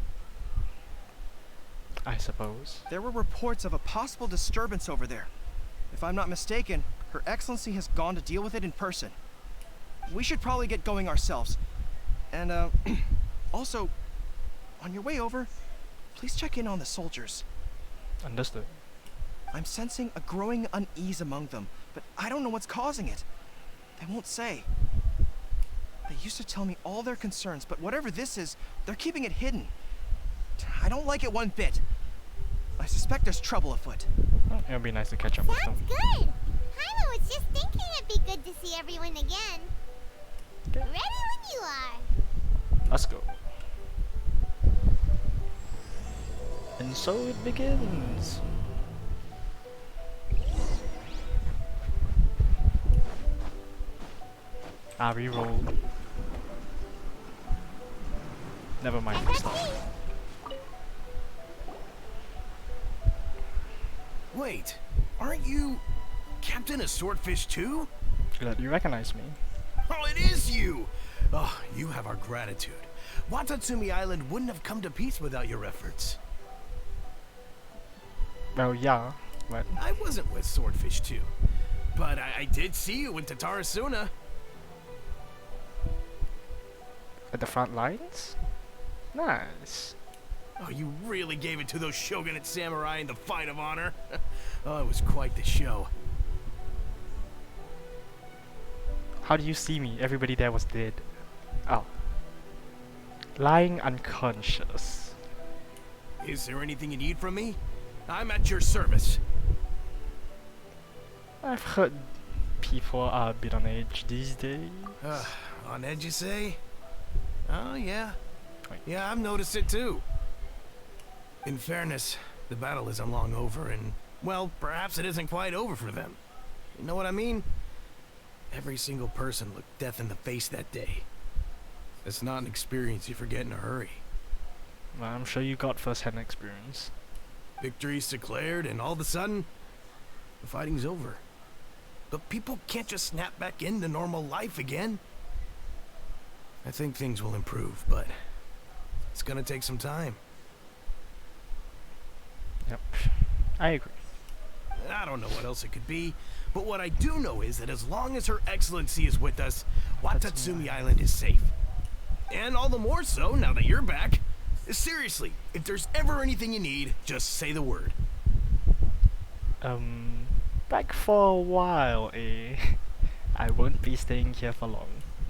Speaker 1: I suppose.
Speaker 6: There were reports of a possible disturbance over there. If I'm not mistaken, Her Excellency has gone to deal with it in person. We should probably get going ourselves. And, also, on your way over, please check in on the soldiers.
Speaker 1: Understood.
Speaker 6: I'm sensing a growing unease among them, but I don't know what's causing it. They won't say. They used to tell me all their concerns, but whatever this is, they're keeping it hidden. I don't like it one bit. I suspect there's trouble afoot.
Speaker 1: It'll be nice to catch up with them.
Speaker 3: Sounds good. Paimon was just thinking it'd be good to see everyone again. Ready when you are.
Speaker 1: Let's go. And so it begins. Reroll. Never mind. Stop.
Speaker 8: Wait, aren't you Captain of Swordfish too?
Speaker 1: Glad you recognize me.
Speaker 8: Oh, it is you! Oh, you have our gratitude. Watatsumi Island wouldn't have come to peace without your efforts.
Speaker 1: Well, yeah, but
Speaker 8: I wasn't with Swordfish 2, but I did see you in Tatarasuna.
Speaker 1: at the front lines? Nice.
Speaker 8: Oh, you really gave it to those shogunate samurai in the fight of honor. Oh, it was quite the show.
Speaker 1: How do you see me? Everybody there was dead. Oh. Lying unconscious.
Speaker 8: Is there anything you need from me? I'm at your service.
Speaker 1: I've heard people are a bit on edge these days.
Speaker 8: On edge, you say? Oh, yeah.
Speaker 1: Wait.
Speaker 8: Yeah, I've noticed it too. In fairness, the battle isn't long over, and, well, perhaps it isn't quite over for them. You know what I mean? Every single person looked death in the face that day. It's not an experience you forget in a hurry.
Speaker 1: Well, I'm sure you got first-hand experience.
Speaker 8: Victory's declared, and all of a sudden, the fighting's over. But people can't just snap back into normal life again. I think things will improve, but it's gonna take some time.
Speaker 1: Yep, I agree.
Speaker 8: I don't know what else it could be, but what I do know is that as long as Her Excellency is with us, Watatsumi Island is safe. And all the more so now that you're back. Seriously, if there's ever anything you need, just say the word.
Speaker 1: Back for a while, eh? I won't be staying here for long.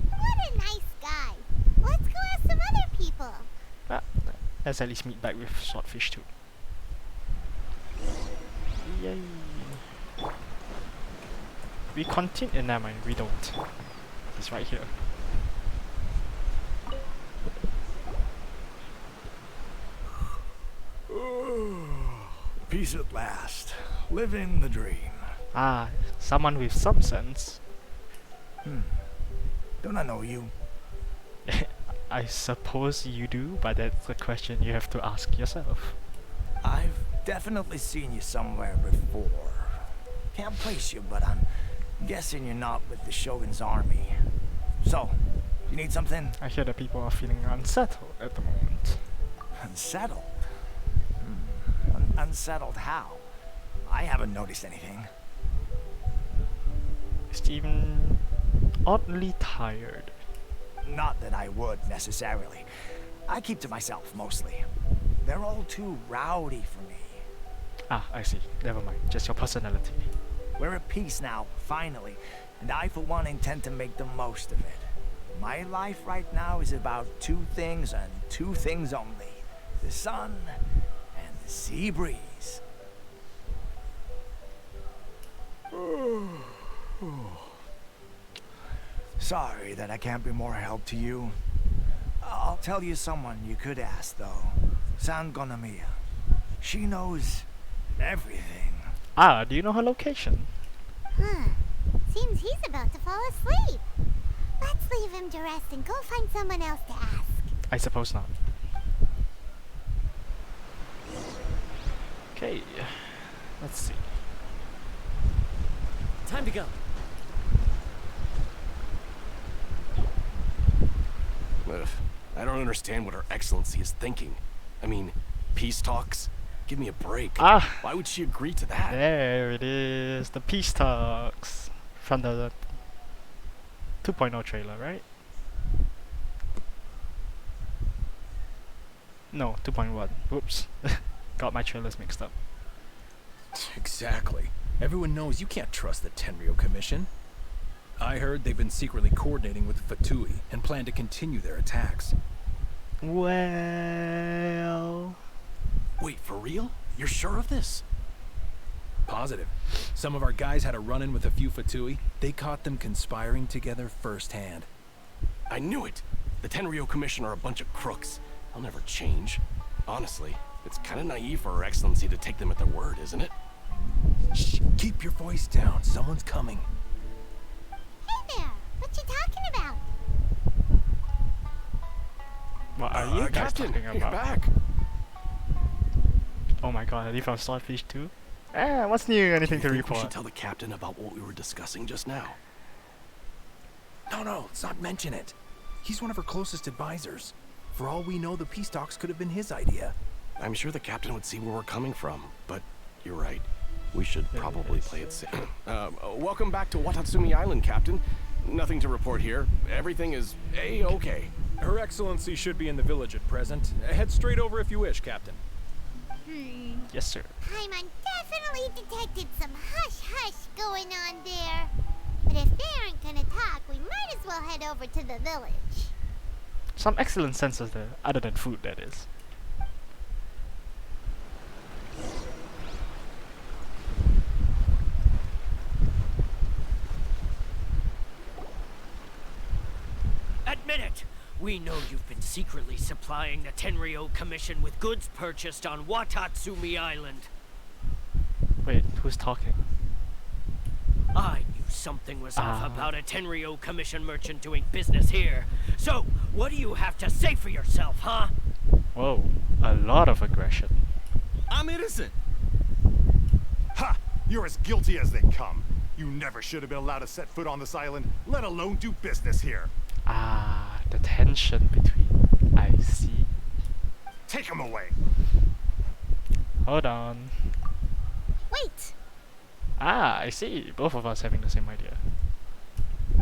Speaker 3: What a nice guy. Let's go ask some other people.
Speaker 1: Let's at least meet back with Swordfish too. Yay. We continue. Never mind, we don't. He's right here.
Speaker 7: Peace at last. Living the dream.
Speaker 1: Ah, someone with some sense.
Speaker 7: Don't I know you?
Speaker 1: I suppose you do, but that's a question you have to ask yourself.
Speaker 7: I've definitely seen you somewhere before. Can't place you, but I'm guessing you're not with the Shogun's army. So, you need something?
Speaker 1: I hear that people are feeling unsettled at the moment.
Speaker 7: Unsettled? Unsettled how? I haven't noticed anything.
Speaker 1: It's even oddly tired.
Speaker 7: Not that I would, necessarily. I keep to myself, mostly. They're all too rowdy for me.
Speaker 1: Ah, I see. Never mind. Just your personality.
Speaker 7: We're at peace now, finally, and I, for one, intend to make the most of it. My life right now is about two things and two things only. The sun and the sea breeze. Sorry that I can't be more help to you. I'll tell you someone you could ask, though. San Gonomiya. She knows everything.
Speaker 1: Ah, do you know her location?
Speaker 3: Seems he's about to fall asleep. Let's leave him to rest and go find someone else to ask.
Speaker 1: I suppose not. Okay, let's see.
Speaker 2: Time to go.
Speaker 5: Ugh, I don't understand what Her Excellency is thinking. I mean, peace talks? Give me a break.
Speaker 1: Ah!
Speaker 5: Why would she agree to that?
Speaker 1: There it is, the peace talks from the 2.0 trailer, right? No, 2.1. Whoops. Got my trailers mixed up.
Speaker 9: Exactly. Everyone knows you can't trust the Tenryo Commission. I heard they've been secretly coordinating with the Fatui and plan to continue their attacks.
Speaker 1: Well...
Speaker 5: Wait, for real? You're sure of this?
Speaker 9: Positive. Some of our guys had a run-in with a few Fatui. They caught them conspiring together firsthand.
Speaker 5: I knew it! The Tenryo Commission are a bunch of crooks. They'll never change. Honestly, it's kind of naive for Her Excellency to take them at their word, isn't it?
Speaker 9: Shh! Keep your voice down. Someone's coming.
Speaker 3: Hey there, what you talking about?
Speaker 1: What are you guys
Speaker 5: Captain,
Speaker 1: talking
Speaker 5: you're
Speaker 1: about?
Speaker 5: back!
Speaker 1: Oh my god, are you from Swordfish too? Ah, what's new? Anything to
Speaker 5: We
Speaker 1: report?
Speaker 5: should tell the captain about what we were discussing just now.
Speaker 9: No, let's not mention it. He's one of her closest advisors. For all we know, the peace talks could have been his idea.
Speaker 5: I'm sure the captain would see where we're coming from, but you're right. We should probably play it safe. Welcome back to Watatsumi Island, Captain. Nothing to report here. Everything is A-okay.
Speaker 9: Her Excellency should be in the village at present. Head straight over if you wish, Captain.
Speaker 1: Yes, sir.
Speaker 3: Paimon definitely detected some hush-hush going on there. But if they aren't gonna talk, we might as well head over to the village.
Speaker 1: Some excellent senses there, other than food, that is.
Speaker 2: Admit it! We know you've been secretly supplying the Tenryo Commission with goods purchased on Watatsumi Island.
Speaker 1: Wait, who's talking?
Speaker 2: I knew something was off about a Tenryo Commission merchant doing business here. So, what do you have to say for yourself, huh?
Speaker 1: Whoa, a lot of aggression.
Speaker 10: I'm innocent. Ha! You're as guilty as they come. You never should have been allowed to set foot on this island, let alone do business here.
Speaker 1: Ah, the tension between. I see.
Speaker 10: Take him away.
Speaker 1: Hold on.
Speaker 3: Wait!
Speaker 1: Ah, I see. Both of us having the same idea.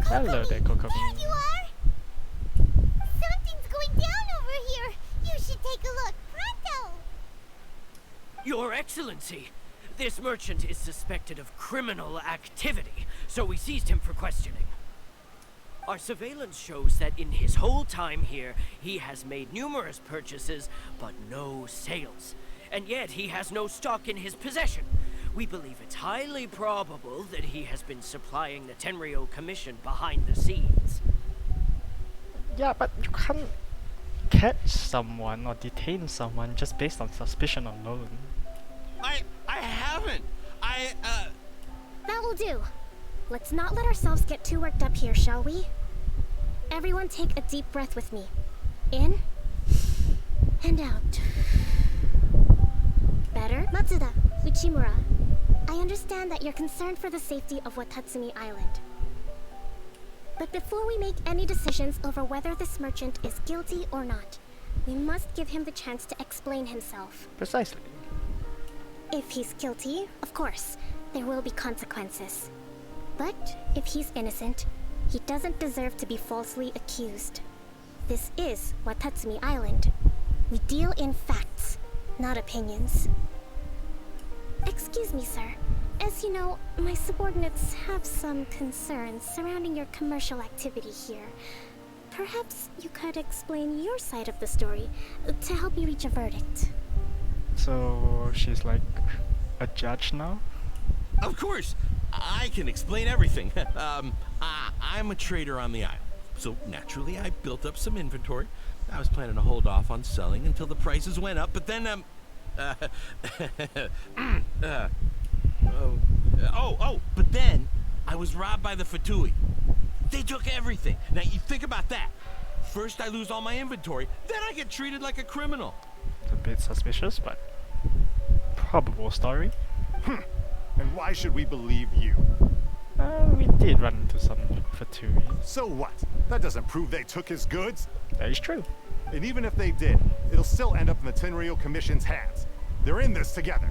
Speaker 1: Hello there, Kokomi.
Speaker 3: There you are! Something's going down over here! You should take a look, pronto!
Speaker 2: Your Excellency! This merchant is suspected of criminal activity, so we seized him for questioning. Our surveillance shows that in his whole time here, he has made numerous purchases, but no sales. And yet he has no stock in his possession. We believe it's highly probable that he has been supplying the Tenryo Commission behind the scenes.
Speaker 1: Yeah, but you can't catch someone or detain someone just based on suspicion alone.
Speaker 10: I haven't.
Speaker 11: That will do. Let's not let ourselves get too worked up here, shall we? Everyone take a deep breath with me. In and out. Better? Matsuda, Uchimura, I understand that you're concerned for the safety of Watatsumi Island. But before we make any decisions over whether this merchant is guilty or not, we must give him the chance to explain himself.
Speaker 1: Precisely.
Speaker 11: If he's guilty, of course, there will be consequences. But if he's innocent, he doesn't deserve to be falsely accused. This is Watatsumi Island. We deal in facts, not opinions. Excuse me, sir. As you know, my subordinates have some concerns surrounding your commercial activity here. Perhaps you could explain your side of the story to help me reach a verdict.
Speaker 1: So she's like a judge now?
Speaker 12: Of course, I can explain everything. I'm a trader on the island, so naturally I built up some inventory. I was planning to hold off on selling until the prices went up, but then but then I was robbed by the Fatui. They took everything. Now you think about that. First I lose all my inventory, then I get treated like a criminal.
Speaker 1: It's a bit suspicious, but probable story.
Speaker 10: And why should we believe you?
Speaker 1: We did run into some Fatui.
Speaker 10: So what? That doesn't prove they took his goods.
Speaker 1: That is true.
Speaker 10: And even if they did, it'll still end up in the Tenryo Commission's hands. They're in this together.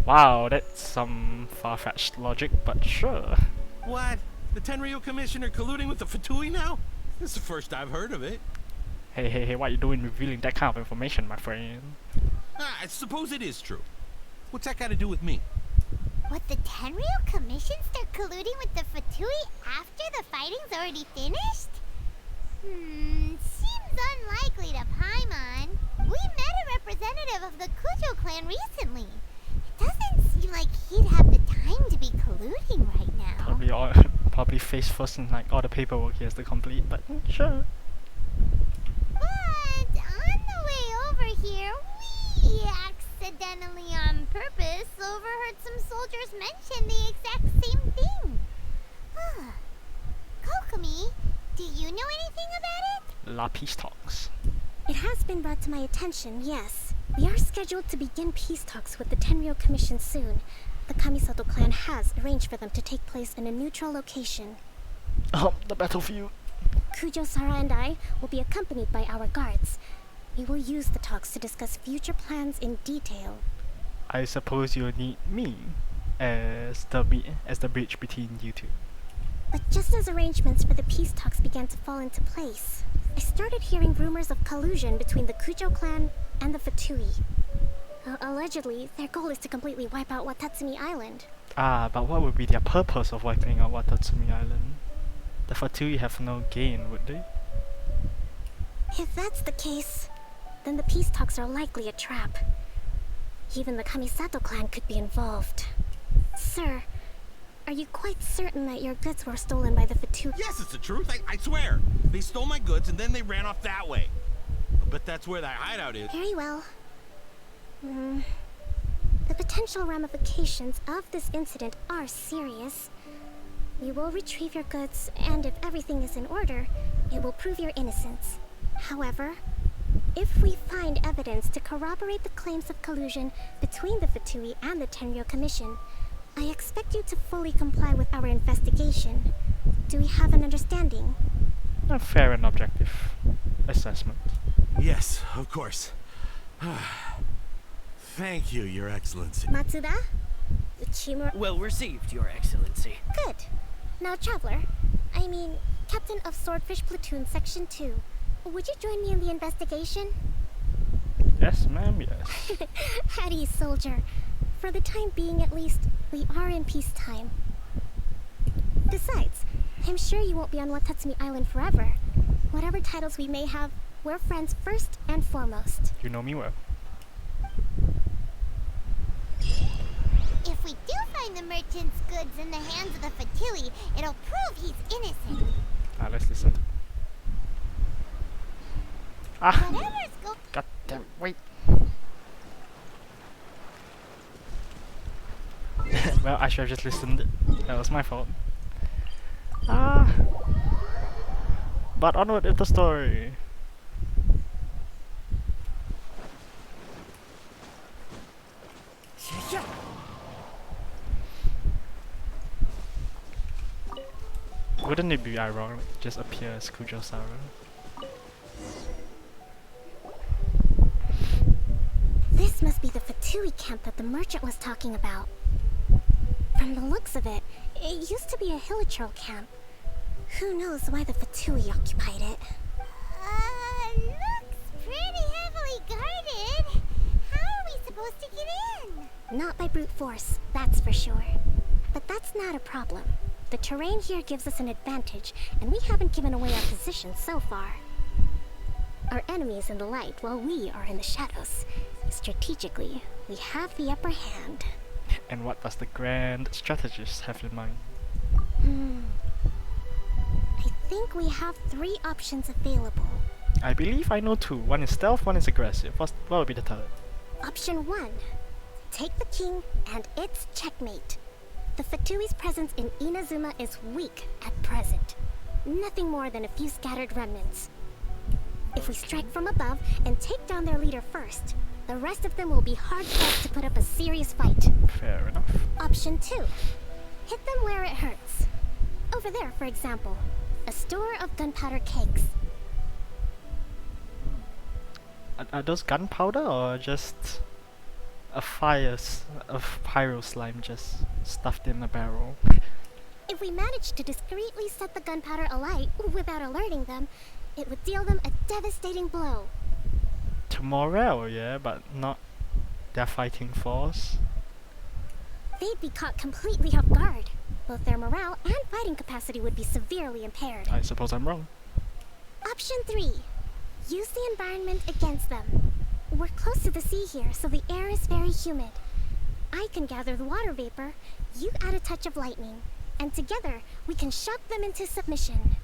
Speaker 1: Wow, that's some far-fetched logic, but sure.
Speaker 12: What? The Tenryo Commission are colluding with the Fatui now? This is the first I've heard of it.
Speaker 1: Hey, what you doing revealing that kind of information, my friend?
Speaker 12: I suppose it is true. What's that got to do with me?
Speaker 3: What, the Tenryo Commission start colluding with the Fatui after the fighting's already finished? Seems unlikely to Paimon. We met a representative of the Kujo clan recently. It doesn't seem like he'd have the time to be colluding right now.
Speaker 1: Probably face first in like all the paperwork he has to complete, but sure.
Speaker 3: But on the way over here, we accidentally on purpose overheard some soldiers mention the exact same thing. Kokomi, do you know anything about it?
Speaker 1: La peace talks.
Speaker 11: It has been brought to my attention, yes. We are scheduled to begin peace talks with the Tenryo Commission soon. The Kamisato clan has arranged for them to take place in a neutral location.
Speaker 1: The battlefield.
Speaker 11: Kujo-Sara and I will be accompanied by our guards. We will use the talks to discuss future plans in detail.
Speaker 1: I suppose you'll need me as the bridge between you two.
Speaker 11: But just as arrangements for the peace talks began to fall into place, I started hearing rumors of collusion between the Kujo clan and the Fatui. Allegedly, their goal is to completely wipe out Watatsumi Island.
Speaker 1: Ah, but what would be their purpose of wiping out Watatsumi Island? The Fatui have no gain, would they?
Speaker 11: If that's the case, then the peace talks are likely a trap. Even the Kamisato clan could be involved. Sir, are you quite certain that your goods were stolen by the Fatui?
Speaker 12: Yes, it's the truth. I swear. They stole my goods and then they ran off that way. But that's where that hideout is.
Speaker 11: Very well. The potential ramifications of this incident are serious. We will retrieve your goods, and if everything is in order, it will prove your innocence. However, if we find evidence to corroborate the claims of collusion between the Fatui and the Tenryo Commission, I expect you to fully comply with our investigation. Do we have an understanding?
Speaker 1: A fair and objective assessment.
Speaker 12: Yes, of course. Thank you, Your Excellency.
Speaker 11: Matsuda? Uchimura?
Speaker 2: Well received, Your Excellency.
Speaker 11: Good. Now, Traveler, Captain of Swordfish Platoon Section 2, would you join me in the investigation?
Speaker 1: Yes, ma'am, yes.
Speaker 11: At ease, soldier. For the time being, at least, we are in peacetime. Besides, I'm sure you won't be on Watatsumi Island forever. Whatever titles we may have, we're friends first and foremost.
Speaker 1: You know me well.
Speaker 3: If we do find the merchant's goods in the hands of the Fatui, it'll prove he's innocent.
Speaker 1: Ah, let's listen. Ah!
Speaker 3: Whatever's go-
Speaker 1: God damn, wait. Well, I should have just listened. That was my fault. Ah! But onward with the story. Wouldn't it be ironic to just appear as Kujo-Sara?
Speaker 11: This must be the Fatui camp that the merchant was talking about. From the looks of it, it used to be a Hilichurl camp. Who knows why the Fatui occupied it?
Speaker 3: Looks pretty heavily guarded. How are we supposed to get in?
Speaker 11: Not by brute force, that's for sure. But that's not a problem. The terrain here gives us an advantage, and we haven't given away our position so far. Our enemy is in the light, while we are in the shadows. Strategically, we have the upper hand.
Speaker 1: And what does the grand strategist have in mind?
Speaker 11: I think we have 3 options available.
Speaker 1: I believe I know 2. One is stealth, one is aggressive. What will be the third?
Speaker 11: Option 1. Take the king, and it's checkmate. The Fatui's presence in Inazuma is weak at present. Nothing more than a few scattered remnants. If we strike from above and take down their leader first, the rest of them will be hard-pressed to put up a serious fight.
Speaker 1: Fair enough.
Speaker 11: Option 2. Hit them where it hurts. Over there, for example. A store of gunpowder kegs.
Speaker 1: Are those gunpowder or just a pyro slime just stuffed in a barrel?
Speaker 11: If we manage to discreetly set the gunpowder alight without alerting them, it would deal them a devastating blow.
Speaker 1: To morale, yeah, but not their fighting force.
Speaker 11: They'd be caught completely off guard. Both their morale and fighting capacity would be severely impaired.
Speaker 1: I suppose I'm wrong.
Speaker 11: Option 3. Use the environment against them. We're close to the sea here, so the air is very humid. I can gather the water vapor, you add a touch of lightning, and together we can shock them into submission.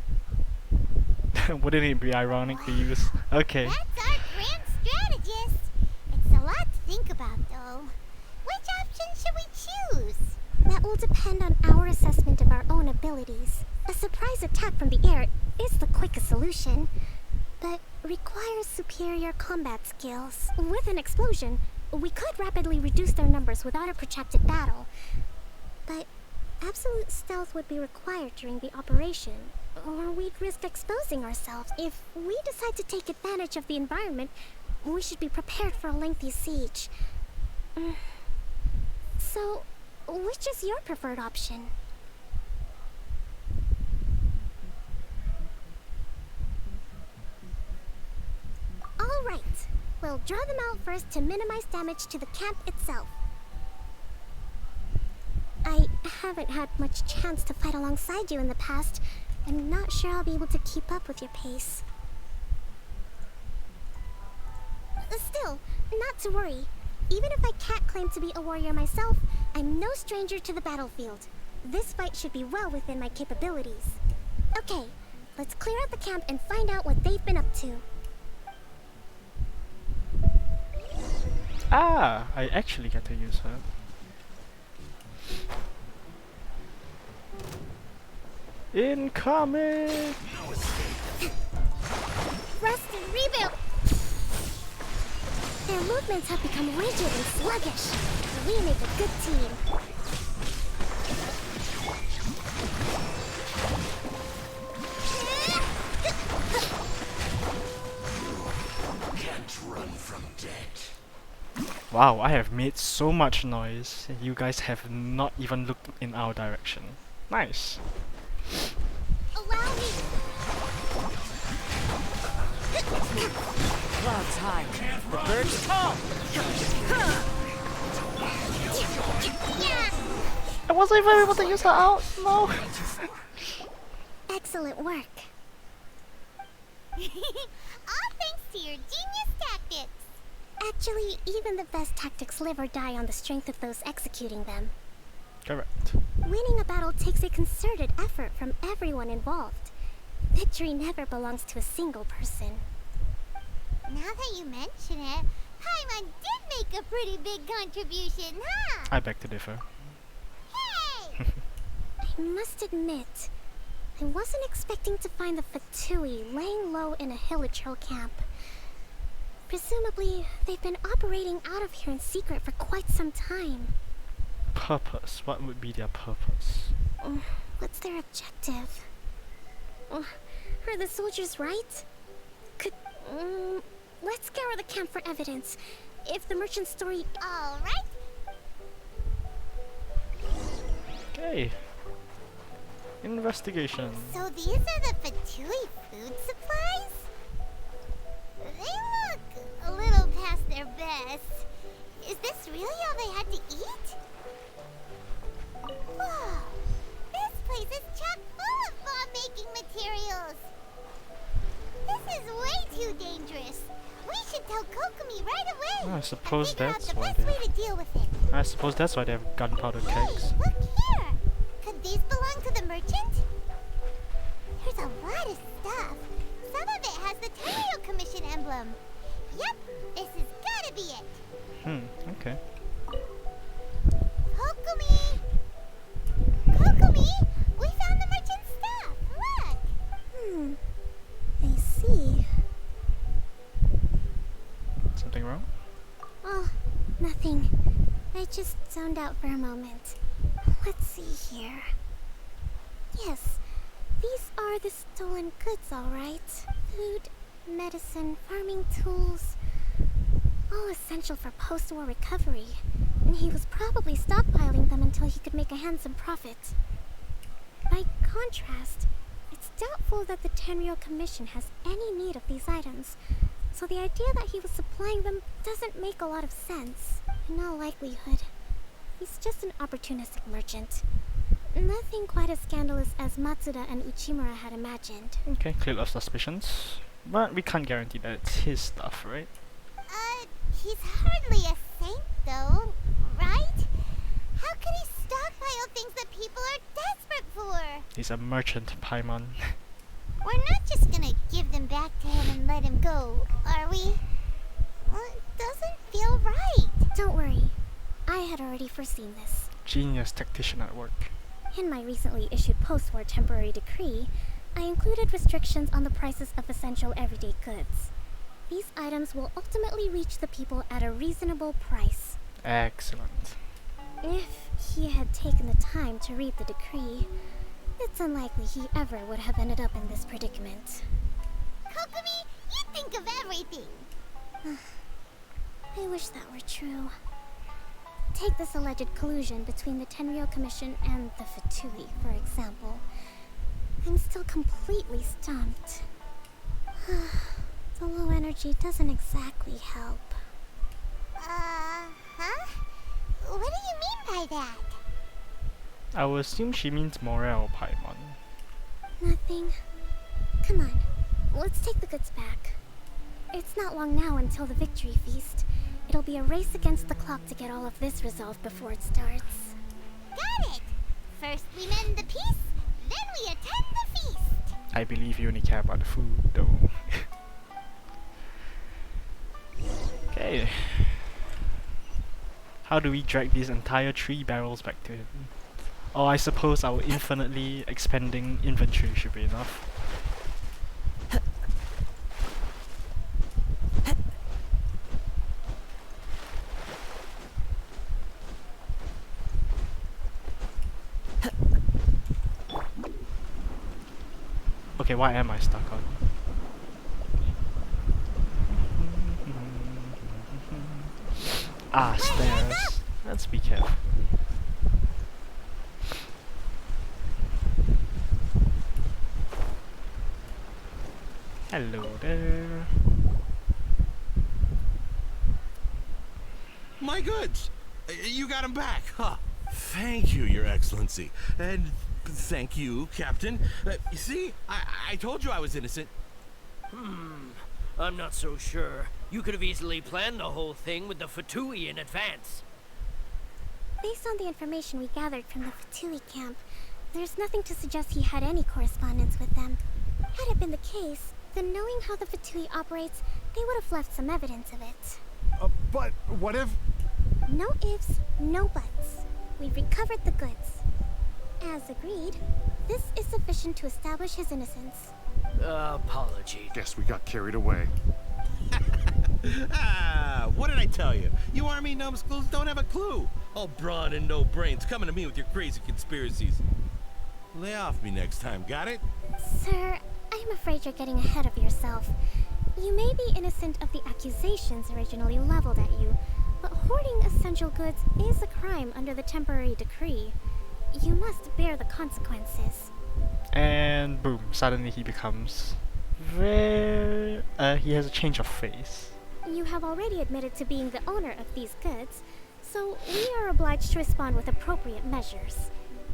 Speaker 1: Wouldn't it be ironic to use? Okay.
Speaker 3: That's our grand strategist. It's a lot to think about, though. Which option should we choose?
Speaker 11: That will depend on our assessment of our own abilities. A surprise attack from the air is the quickest solution, but requires superior combat skills. With an explosion, we could rapidly reduce their numbers without a protracted battle. But absolute stealth would be required during the operation, or we'd risk exposing ourselves. If we decide to take advantage of the environment, we should be prepared for a lengthy siege. So, which is your preferred option? All right. We'll draw them out first to minimize damage to the camp itself. I haven't had much chance to fight alongside you in the past. I'm not sure I'll be able to keep up with your pace. Still, not to worry. Even if I can't claim to be a warrior myself, I'm no stranger to the battlefield. This fight should be well within my capabilities. Okay, let's clear out the camp and find out what they've been up to.
Speaker 1: Ah, I actually get to use her. Incoming!
Speaker 11: Rest and rebuild! Their movements have become rigid and sluggish. We make a good team.
Speaker 12: Can't run from death.
Speaker 1: Wow, I have made so much noise, and you guys have not even looked in our direction. Nice.
Speaker 11: Allow me.
Speaker 2: Cloud's high. The bird's tall.
Speaker 1: I wasn't even able to use her out. No.
Speaker 11: Excellent work.
Speaker 3: All thanks to your genius tactics.
Speaker 11: Actually, even the best tactics live or die on the strength of those executing them.
Speaker 1: Correct.
Speaker 11: Winning a battle takes a concerted effort from everyone involved. Victory never belongs to a single person.
Speaker 3: Now that you mention it, Paimon did make a pretty big contribution, huh?
Speaker 1: I beg to differ.
Speaker 3: Hey!
Speaker 11: I must admit, I wasn't expecting to find the Fatui laying low in a Hilichurl camp. Presumably, they've been operating out of here in secret for quite some time.
Speaker 1: Purpose? What would be their purpose?
Speaker 11: What's their objective? Are the soldiers right? Could... let's scour the camp for evidence. If the merchant's story...
Speaker 3: All right.
Speaker 1: Okay. Investigation.
Speaker 3: So these are the Fatui food supplies? They look a little past their best. Is this really all they had to eat? Whoa! This place is chock full of bomb-making materials! This is way too dangerous! We should tell Kokomi right away!
Speaker 1: I suppose
Speaker 3: and figure
Speaker 1: that's
Speaker 3: out the
Speaker 1: why
Speaker 3: best
Speaker 1: they
Speaker 3: way to deal with it.
Speaker 1: I suppose that's why they have gunpowder kegs.
Speaker 3: Look here! Could these belong to the merchant? There's a lot of stuff. Some of it has the Tenryo Commission emblem. Yep, this has gotta be it.
Speaker 1: Okay.
Speaker 3: Kokomi! Kokomi! We found the merchant's stuff! Look!
Speaker 11: I see.
Speaker 1: Something wrong?
Speaker 11: Oh, nothing. I just zoned out for a moment. Let's see here. Yes, these are the stolen goods, all right. Food, medicine, farming tools. All essential for post-war recovery. And he was probably stockpiling them until he could make a handsome profit. By contrast, it's doubtful that the Tenryo Commission has any need of these items. So the idea that he was supplying them doesn't make a lot of sense. In all likelihood, he's just an opportunistic merchant. Nothing quite as scandalous as Matsuda and Uchimura had imagined.
Speaker 1: Okay, clear of suspicions. But we can't guarantee that it's his stuff, right?
Speaker 3: He's hardly a saint, though, right? How could he stockpile things that people are desperate for?
Speaker 1: He's a merchant, Paimon.
Speaker 3: We're not just gonna give them back to him and let him go, are we? Well, it doesn't feel right.
Speaker 11: Don't worry. I had already foreseen this.
Speaker 1: Genius tactician at work.
Speaker 11: In my recently issued post-war temporary decree, I included restrictions on the prices of essential everyday goods. These items will ultimately reach the people at a reasonable price.
Speaker 1: Excellent.
Speaker 11: If he had taken the time to read the decree, it's unlikely he ever would have ended up in this predicament.
Speaker 3: Kokomi, you think of everything!
Speaker 11: I wish that were true. Take this alleged collusion between the Tenryo Commission and the Fatui, for example. I'm still completely stumped. The low energy doesn't exactly help.
Speaker 3: Huh? What do you mean by that?
Speaker 1: I will assume she means morale, Paimon.
Speaker 11: Nothing. Come on, let's take the goods back. It's not long now until the victory feast. It'll be a race against the clock to get all of this resolved before it starts.
Speaker 3: Got it! First we mend the peace, then we attend the feast.
Speaker 1: I believe you only care about the food, though. Okay. How do we drag these entire 3 barrels back to him? Oh, I suppose our infinitely expanding inventory should be enough. Okay, why am I stuck on? Ah, stairs. Let's be careful. Hello there.
Speaker 12: My goods! You got them back, huh? Thank you, Your Excellency. And thank you, Captain. You see, I told you I was innocent.
Speaker 2: I'm not so sure. You could have easily planned the whole thing with the Fatui in advance.
Speaker 11: Based on the information we gathered from the Fatui camp, there's nothing to suggest he had any correspondence with them. Had it been the case, then knowing how the Fatui operates, they would have left some evidence of it.
Speaker 10: But what if...
Speaker 11: No ifs, no buts. We've recovered the goods. As agreed, this is sufficient to establish his innocence.
Speaker 2: Apologies.
Speaker 10: Guess we got carried away.
Speaker 12: What did I tell you? You army numbskulls don't have a clue. All brawn and no brains coming to me with your crazy conspiracies. Lay off me next time, got it?
Speaker 11: Sir, I'm afraid you're getting ahead of yourself. You may be innocent of the accusations originally leveled at you, but hoarding essential goods is a crime under the temporary decree. You must bear the consequences.
Speaker 1: And boom, suddenly he becomes very... he has a change of face.
Speaker 11: You have already admitted to being the owner of these goods, so we are obliged to respond with appropriate measures.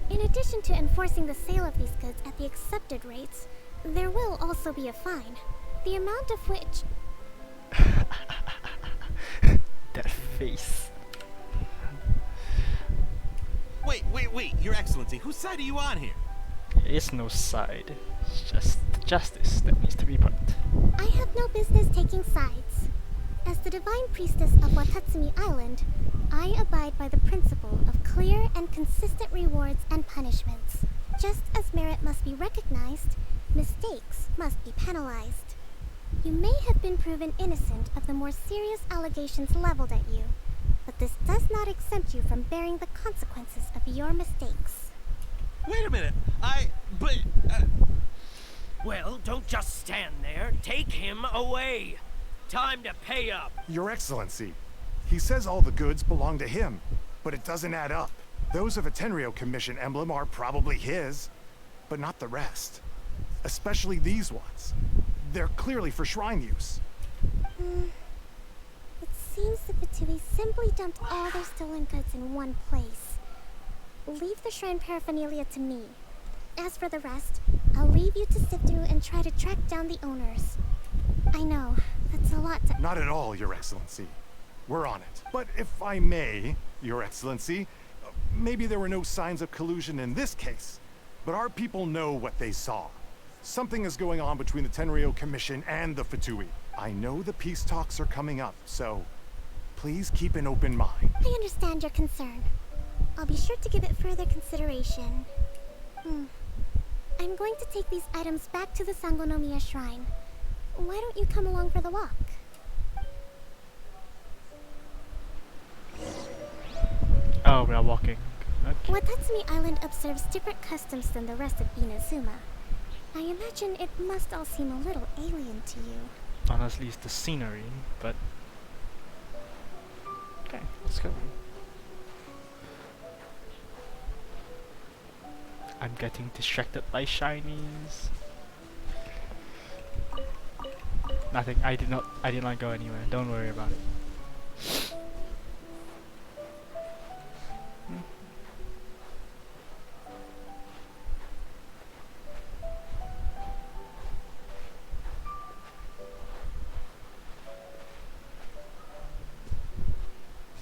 Speaker 11: In addition to enforcing the sale of these goods at the accepted rates, there will also be a fine, the amount of which...
Speaker 1: That face.
Speaker 12: Wait, Your Excellency, whose side are you on here?
Speaker 1: There is no side. It's just justice that needs to be put.
Speaker 11: I have no business taking sides. As the Divine Priestess of Watatsumi Island, I abide by the principle of clear and consistent rewards and punishments. Just as merit must be recognized, mistakes must be penalized. You may have been proven innocent of the more serious allegations leveled at you, but this does not exempt you from bearing the consequences of your mistakes.
Speaker 12: Wait a minute,
Speaker 2: Well, don't just stand there. Take him away. Time to pay up.
Speaker 10: Your Excellency, he says all the goods belong to him, but it doesn't add up. Those of a Tenryo Commission emblem are probably his, but not the rest. Especially these ones. They're clearly for shrine use.
Speaker 11: It seems the Fatui simply dumped all their stolen goods in one place. Leave the shrine paraphernalia to me. As for the rest, I'll leave you to sift through and try to track down the owners. I know, that's a lot to—
Speaker 10: Not at all, Your Excellency. We're on it. But if I may, Your Excellency, maybe there were no signs of collusion in this case, but our people know what they saw. Something is going on between the Tenryo Commission and the Fatui. I know the peace talks are coming up, so please keep an open mind.
Speaker 11: I understand your concern. I'll be sure to give it further consideration. I'm going to take these items back to the Sangonomiya Shrine. Why don't you come along for the walk?
Speaker 1: Oh, we are walking. Okay.
Speaker 11: Watatsumi Island observes different customs than the rest of Inazuma. I imagine it must all seem a little alien to you.
Speaker 1: Honestly, it's the scenery, but... Okay, let's go. I'm getting distracted by shinies. Nothing. I did not go anywhere. Don't worry about it.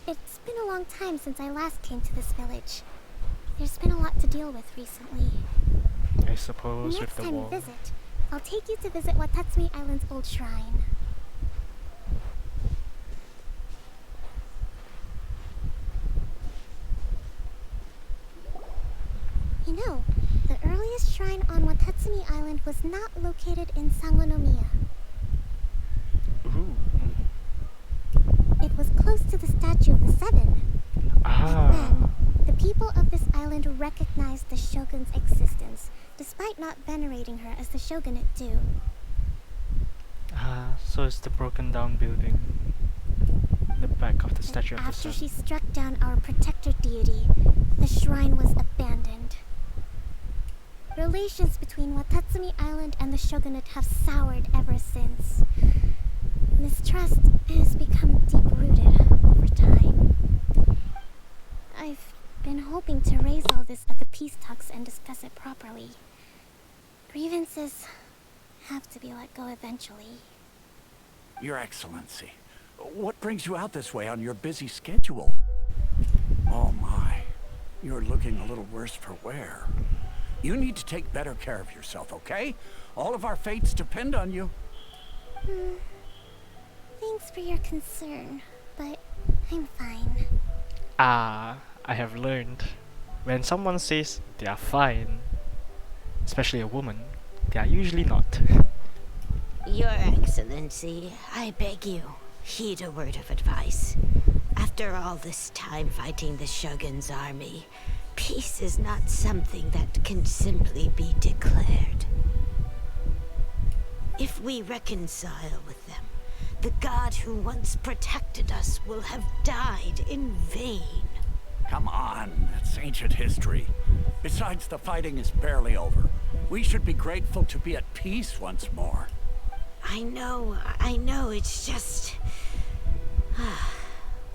Speaker 11: It's been a long time since I last came to this village. There's been a lot to deal with recently.
Speaker 1: I suppose with
Speaker 11: Next
Speaker 1: the
Speaker 11: time
Speaker 1: wall.
Speaker 11: you visit, I'll take you to visit Watatsumi Island's old shrine. You know, the earliest shrine on Watatsumi Island was not located in Sangonomiya.
Speaker 1: Ooh.
Speaker 11: It was close to the statue of the Seven.
Speaker 1: Ah.
Speaker 11: Then, the people of this island recognized the shogun's existence, despite not venerating her as the shogunate do.
Speaker 1: Ah, so it's the broken down building. The back of the
Speaker 11: But
Speaker 1: statue of the
Speaker 11: after
Speaker 1: sun.
Speaker 11: she struck down our protector deity, the shrine was abandoned. Relations between Watatsumi Island and the shogunate have soured ever since. Mistrust has become deep-rooted over time. I've been hoping to raise all this at the peace talks and discuss it properly. Grievances have to be let go eventually.
Speaker 7: Your Excellency, what brings you out this way on your busy schedule? Oh my, you're looking a little worse for wear. You need to take better care of yourself, okay? All of our fates depend on you.
Speaker 11: Thanks for your concern, but I'm fine.
Speaker 1: Ah, I have learned. When someone says they are fine, especially a woman, they are usually not.
Speaker 13: Your Excellency, I beg you, heed a word of advice. After all this time fighting the Shogun's army, peace is not something that can simply be declared. If we reconcile with them, the god who once protected us will have died in vain.
Speaker 7: Come on, it's ancient history. Besides, the fighting is barely over. We should be grateful to be at peace once more.
Speaker 13: I know, it's just...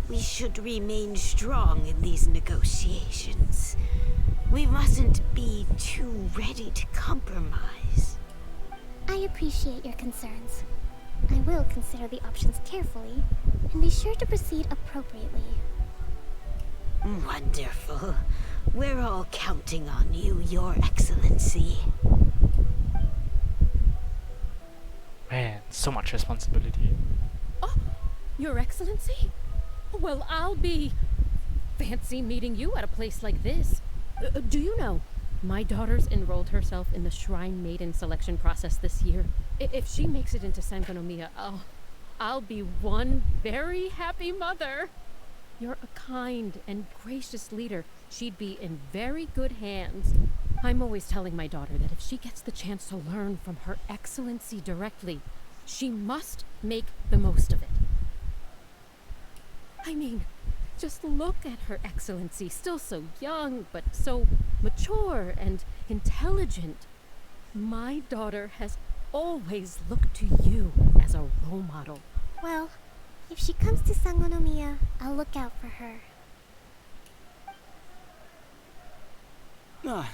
Speaker 13: we should remain strong in these negotiations. We mustn't be too ready to compromise.
Speaker 11: I appreciate your concerns. I will consider the options carefully, and be sure to proceed appropriately.
Speaker 13: Wonderful. We're all counting on you, Your Excellency.
Speaker 1: Man, so much responsibility.
Speaker 14: Oh, Your Excellency? Well, I'll be... fancy meeting you at a place like this. Do you know, my daughter's enrolled herself in the Shrine Maiden selection process this year. If she makes it into Sangonomiya, I'll be one very happy mother. You're a kind and gracious leader. She'd be in very good hands. I'm always telling my daughter that if she gets the chance to learn from Her Excellency directly, she must make the most of it. I mean, just look at Her Excellency, still so young, but so mature and intelligent. My daughter has always looked to you as a role model.
Speaker 11: Well, if she comes to Sangonomiya, I'll look out for her.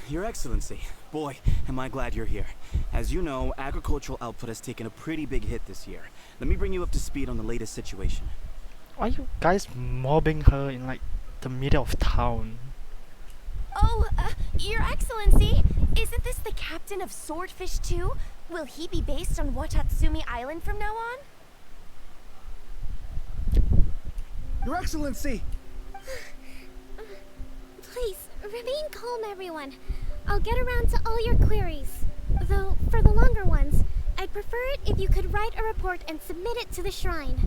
Speaker 15: Your Excellency. Boy, am I glad you're here. As you know, agricultural output has taken a pretty big hit this year. Let me bring you up to speed on the latest situation.
Speaker 1: Why are you guys mobbing her in like the middle of town?
Speaker 16: Oh, Your Excellency, isn't this the captain of Swordfish 2? Will he be based on Watatsumi Island from now on?
Speaker 15: Your Excellency!
Speaker 11: Please, remain calm, everyone. I'll get around to all your queries. Though, for the longer ones, I'd prefer it if you could write a report and submit it to the shrine.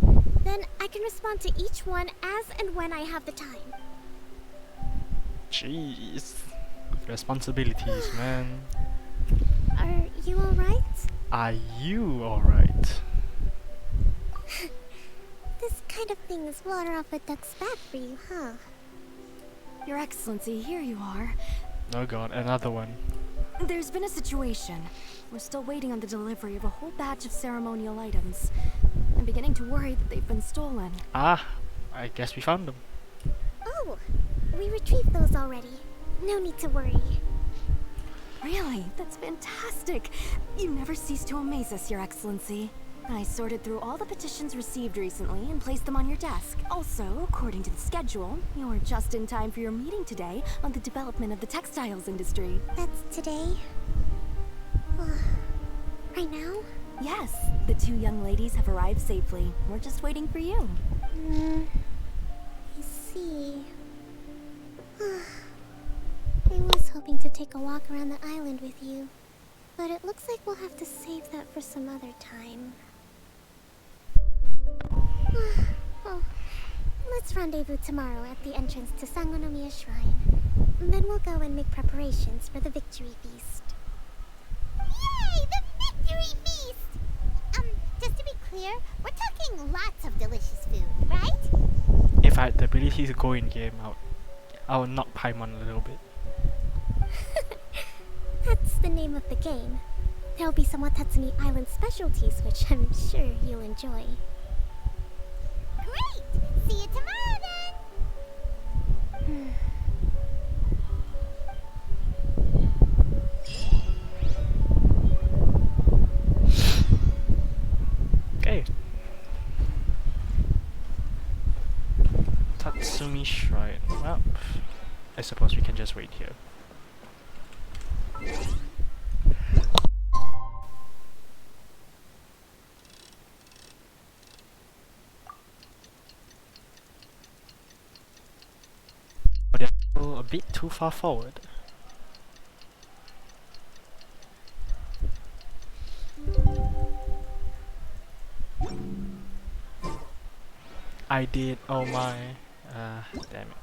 Speaker 11: Then I can respond to each one as and when I have the time.
Speaker 1: Jeez. Responsibilities, man.
Speaker 11: Are you alright?
Speaker 1: Are you alright?
Speaker 11: This kind of thing is water off a duck's back for you, huh?
Speaker 16: Your Excellency, here you are.
Speaker 1: Oh god, another one.
Speaker 17: There's been a situation. We're still waiting on the delivery of a whole batch of ceremonial items. I'm beginning to worry that they've been stolen.
Speaker 1: Ah, I guess we found them.
Speaker 11: Oh, we retrieved those already. No need to worry.
Speaker 17: Really? That's fantastic. You never cease to amaze us, Your Excellency. I sorted through all the petitions received recently and placed them on your desk. Also, according to the schedule, you're just in time for your meeting today on the development of the textiles industry.
Speaker 11: That's today? Right now?
Speaker 17: Yes, the two young ladies have arrived safely. We're just waiting for you.
Speaker 11: I see. I was hoping to take a walk around the island with you, but it looks like we'll have to save that for some other time. Let's rendezvous tomorrow at the entrance to Sangonomiya Shrine. Then we'll go and make preparations for the victory feast.
Speaker 3: Yay! The victory feast! Just to be clear, we're talking lots of delicious food, right?
Speaker 1: If I had the ability to go in game, I would knock Paimon a little bit.
Speaker 11: That's the name of the game. There'll be some Watatsumi Island specialties, which I'm sure you'll enjoy.
Speaker 3: Great! See you tomorrow then!
Speaker 1: Okay. Tatsumi Shrine. Well, I suppose we can just wait here. But they're still a bit too far forward. I did, oh my, damn it.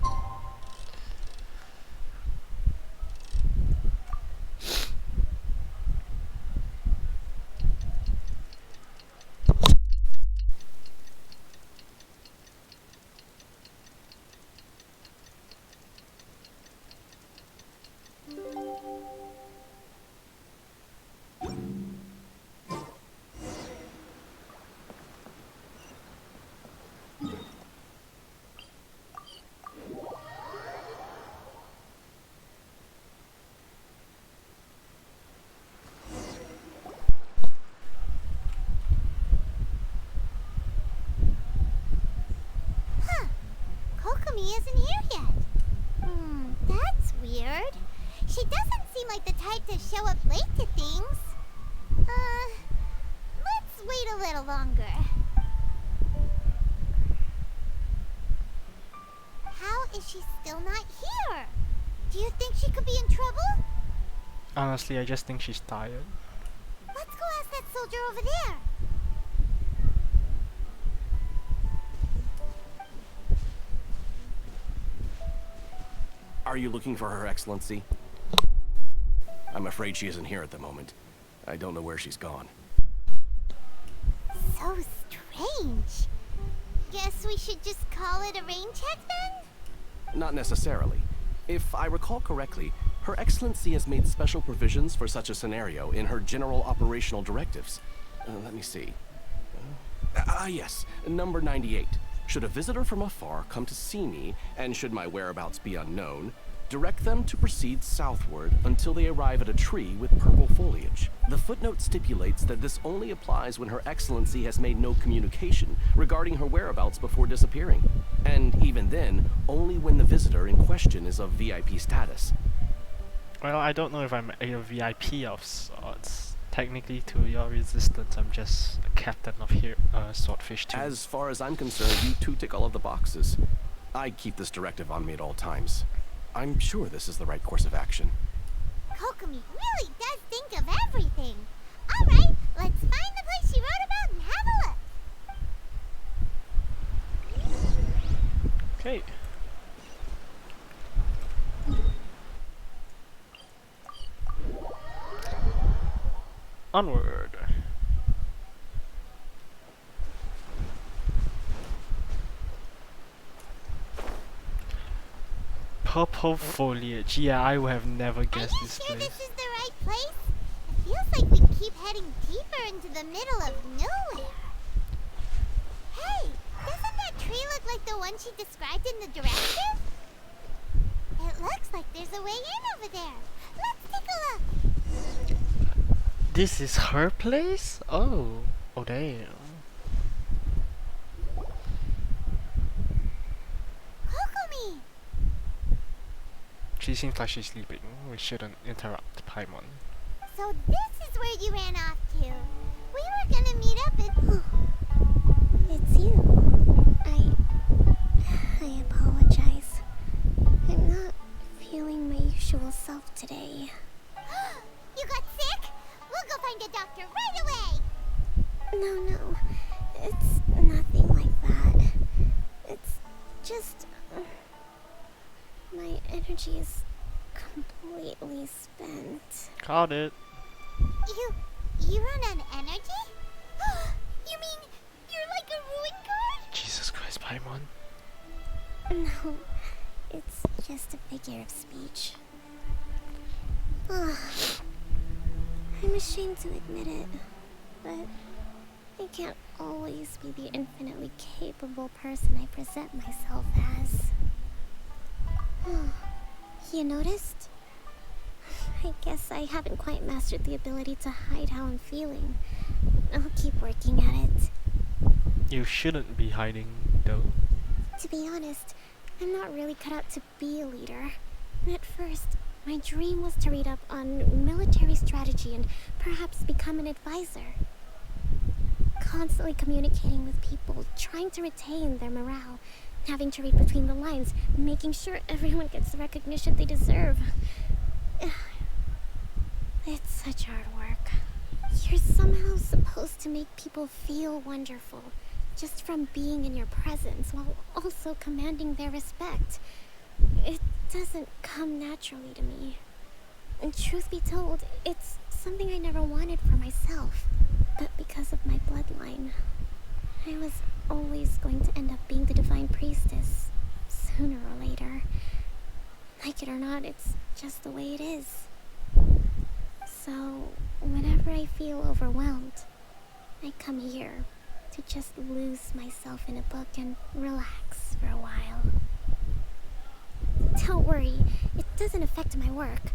Speaker 3: Kokomi isn't here yet. That's weird. She doesn't seem like the type to show up late to things. Let's wait a little longer. How is she still not here? Do you think she could be in trouble?
Speaker 1: Honestly, I just think she's tired.
Speaker 3: Let's go ask that soldier over there.
Speaker 18: Are you looking for Her Excellency? I'm afraid she isn't here at the moment. I don't know where she's gone.
Speaker 3: So strange. Guess we should just call it a rain check then?
Speaker 18: Not necessarily. If I recall correctly, Her Excellency has made special provisions for such a scenario in her general operational directives. Let me see. Yes, number 98. Should a visitor from afar come to see me, and should my whereabouts be unknown, direct them to proceed southward until they arrive at a tree with purple foliage. The footnote stipulates that this only applies when Her Excellency has made no communication regarding her whereabouts before disappearing. And even then, only when the visitor in question is of VIP status.
Speaker 1: Well, I don't know if I'm a VIP of sorts. Technically, to your resistance, I'm just a captain of here, Swordfish 2.
Speaker 18: As far as I'm concerned, you two tick all of the boxes. I keep this directive on me at all times. I'm sure this is the right course of action.
Speaker 3: Kokomi really does think of everything. Alright, let's find the place she wrote about and have a look.
Speaker 1: Okay. Onward. Purple foliage. Yeah, I would have never guessed this place.
Speaker 3: This is the right right place? It feels like we keep heading deeper into the middle of nowhere. Hey, doesn't that tree look like the one she described in the directive? It looks like there's a way in over there. Let's take a look.
Speaker 1: This is her place? Oh. Oh damn.
Speaker 3: Kokomi!
Speaker 1: She seems like she's sleeping. We shouldn't interrupt Paimon.
Speaker 3: So this is where you ran off to. We were gonna meet up at...
Speaker 11: It's you. I apologize. I'm not feeling my usual self today.
Speaker 3: You got sick? We'll go find a doctor right away!
Speaker 11: No. It's nothing like that. It's just... my energy is completely spent.
Speaker 1: Caught it.
Speaker 3: You run on energy? You mean you're like a ruin guard?
Speaker 1: Jesus Christ, Paimon.
Speaker 11: No, it's just a figure of speech. I'm ashamed to admit it, but I can't always be the infinitely capable person I present myself as. You noticed? I guess I haven't quite mastered the ability to hide how I'm feeling. I'll keep working at it.
Speaker 1: You shouldn't be hiding, though.
Speaker 11: To be honest, I'm not really cut out to be a leader. At first, my dream was to read up on military strategy and perhaps become an advisor. Constantly communicating with people, trying to retain their morale, having to read between the lines, making sure everyone gets the recognition they deserve. It's such hard work. You're somehow supposed to make people feel wonderful, just from being in your presence, while also commanding their respect. It doesn't come naturally to me. And truth be told, it's something I never wanted for myself. But because of my bloodline, I was always going to end up being the divine priestess, sooner or later. Like it or not, it's just the way it is. So, whenever I feel overwhelmed, I come here to just lose myself in a book and relax for a while. Don't worry, it doesn't affect my work.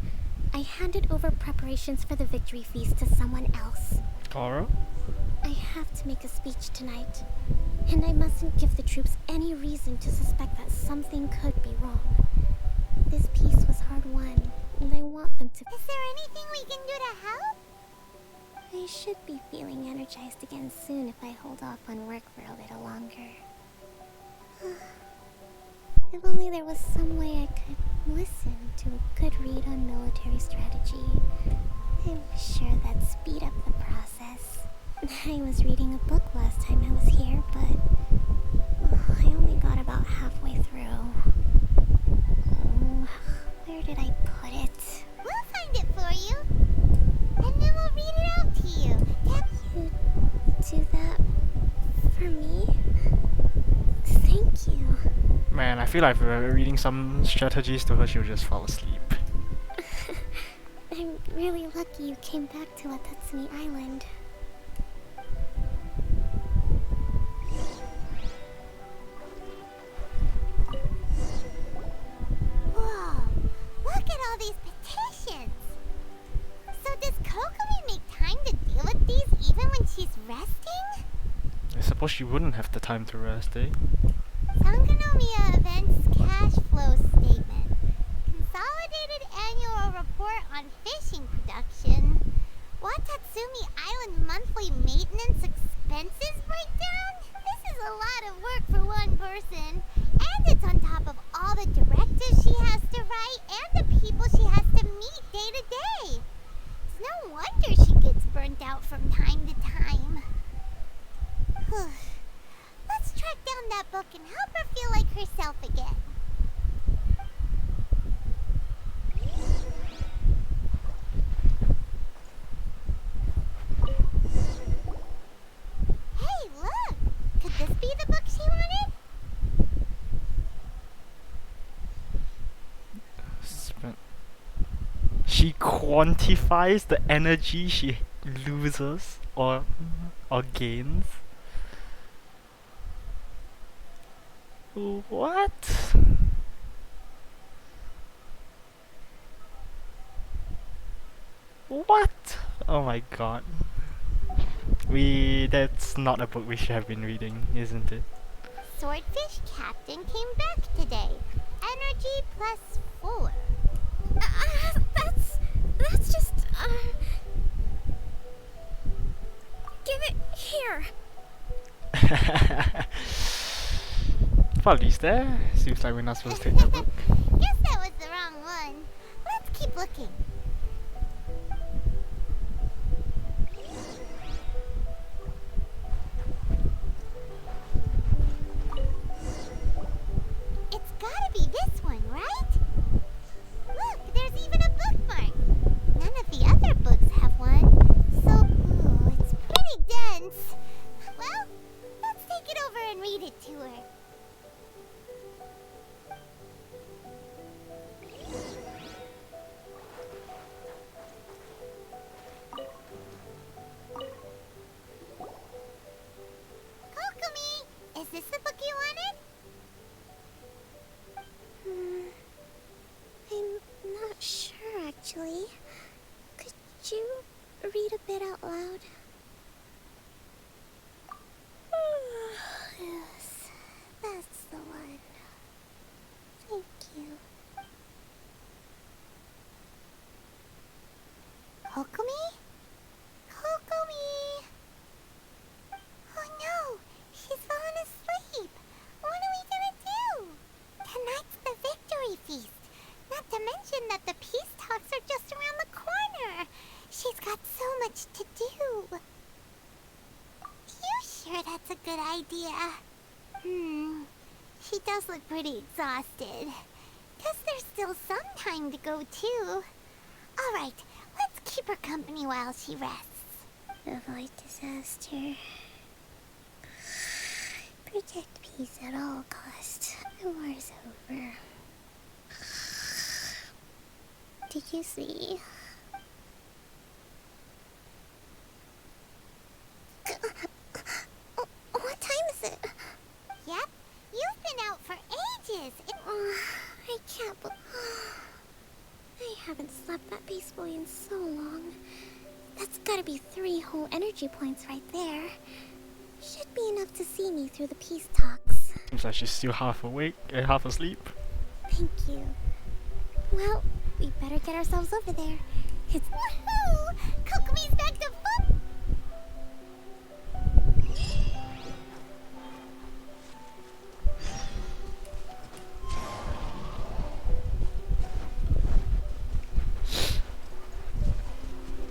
Speaker 11: I handed over preparations for the victory feast to someone else.
Speaker 1: Kara?
Speaker 11: I have to make a speech tonight, and I mustn't give the troops any reason to suspect that something could be wrong. This peace was hard won, and I want them to...
Speaker 3: Is there anything we can do to help?
Speaker 11: I should be feeling energized again soon if I hold off on work for a little longer. If only there was some way I could listen to a good read on military strategy. I'm sure that'd speed up the process. I was reading a book last time I was here, but I only got about halfway through. Where did I put it?
Speaker 3: We'll find it for you. And then we'll read it out to you.
Speaker 11: You do that for me? Thank you.
Speaker 1: Man, I feel like if we're reading some strategies to her, she'll just fall asleep.
Speaker 11: I'm really lucky you came back to Watatsumi Island.
Speaker 3: Whoa, look at all these petitions. So does Kokomi make time to deal with these even when she's resting?
Speaker 1: I suppose she wouldn't have the time to rest, eh?
Speaker 3: Sangonomiya Events Cash Flow Statement. Consolidated Annual Report on Fishing Production. Watatsumi Island Monthly Maintenance Expenses Breakdown? This is a lot of work for one person. And it's on top of all the directives she has to write and the people she has to meet day to day. It's no wonder she gets burnt out from time to time. Let's track down that book and help her feel like herself again. Hey, look! Could this be the book she wanted?
Speaker 1: She quantifies the energy she loses or gains. What? What? Oh my god. That's not a book we should have been reading, isn't it?
Speaker 3: Swordfish Captain came back today. Energy +4.
Speaker 11: That's just, give it here.
Speaker 1: Apologies there. Seems like we're not supposed to take that book.
Speaker 3: Guess that was the wrong one. Let's keep looking. It's gotta be this one, right? Look, there's even a bookmark. None of the other books have one. So, it's pretty dense. Well, let's take it over and read it to her. Kokomi, is this the book you wanted?
Speaker 11: I'm not sure, actually. Could you read a bit out loud? Yes, that's the one. Thank you.
Speaker 3: Kokomi? Kokomi! Oh no! She's fallen asleep! What are we gonna do? Tonight's the victory feast! Not to mention that the peace talks are just around the corner! She's got so much to do! You sure that's a good idea? She does look pretty exhausted. Guess there's still some time to go too. Alright, let's keep her company while she rests.
Speaker 11: Avoid disaster. Protect peace at all costs. The war's over. Did you see? What time is it?
Speaker 3: Yep, you've been out for ages.
Speaker 11: I can't I haven't slept that peacefully in so long. That's gotta be 3 whole energy points right there. Should be enough to see me through the peace talks.
Speaker 1: Seems like she's still half awake and half asleep.
Speaker 11: Thank you. Well, we better get ourselves over there. It's
Speaker 3: woohoo! Kokomi's back to full.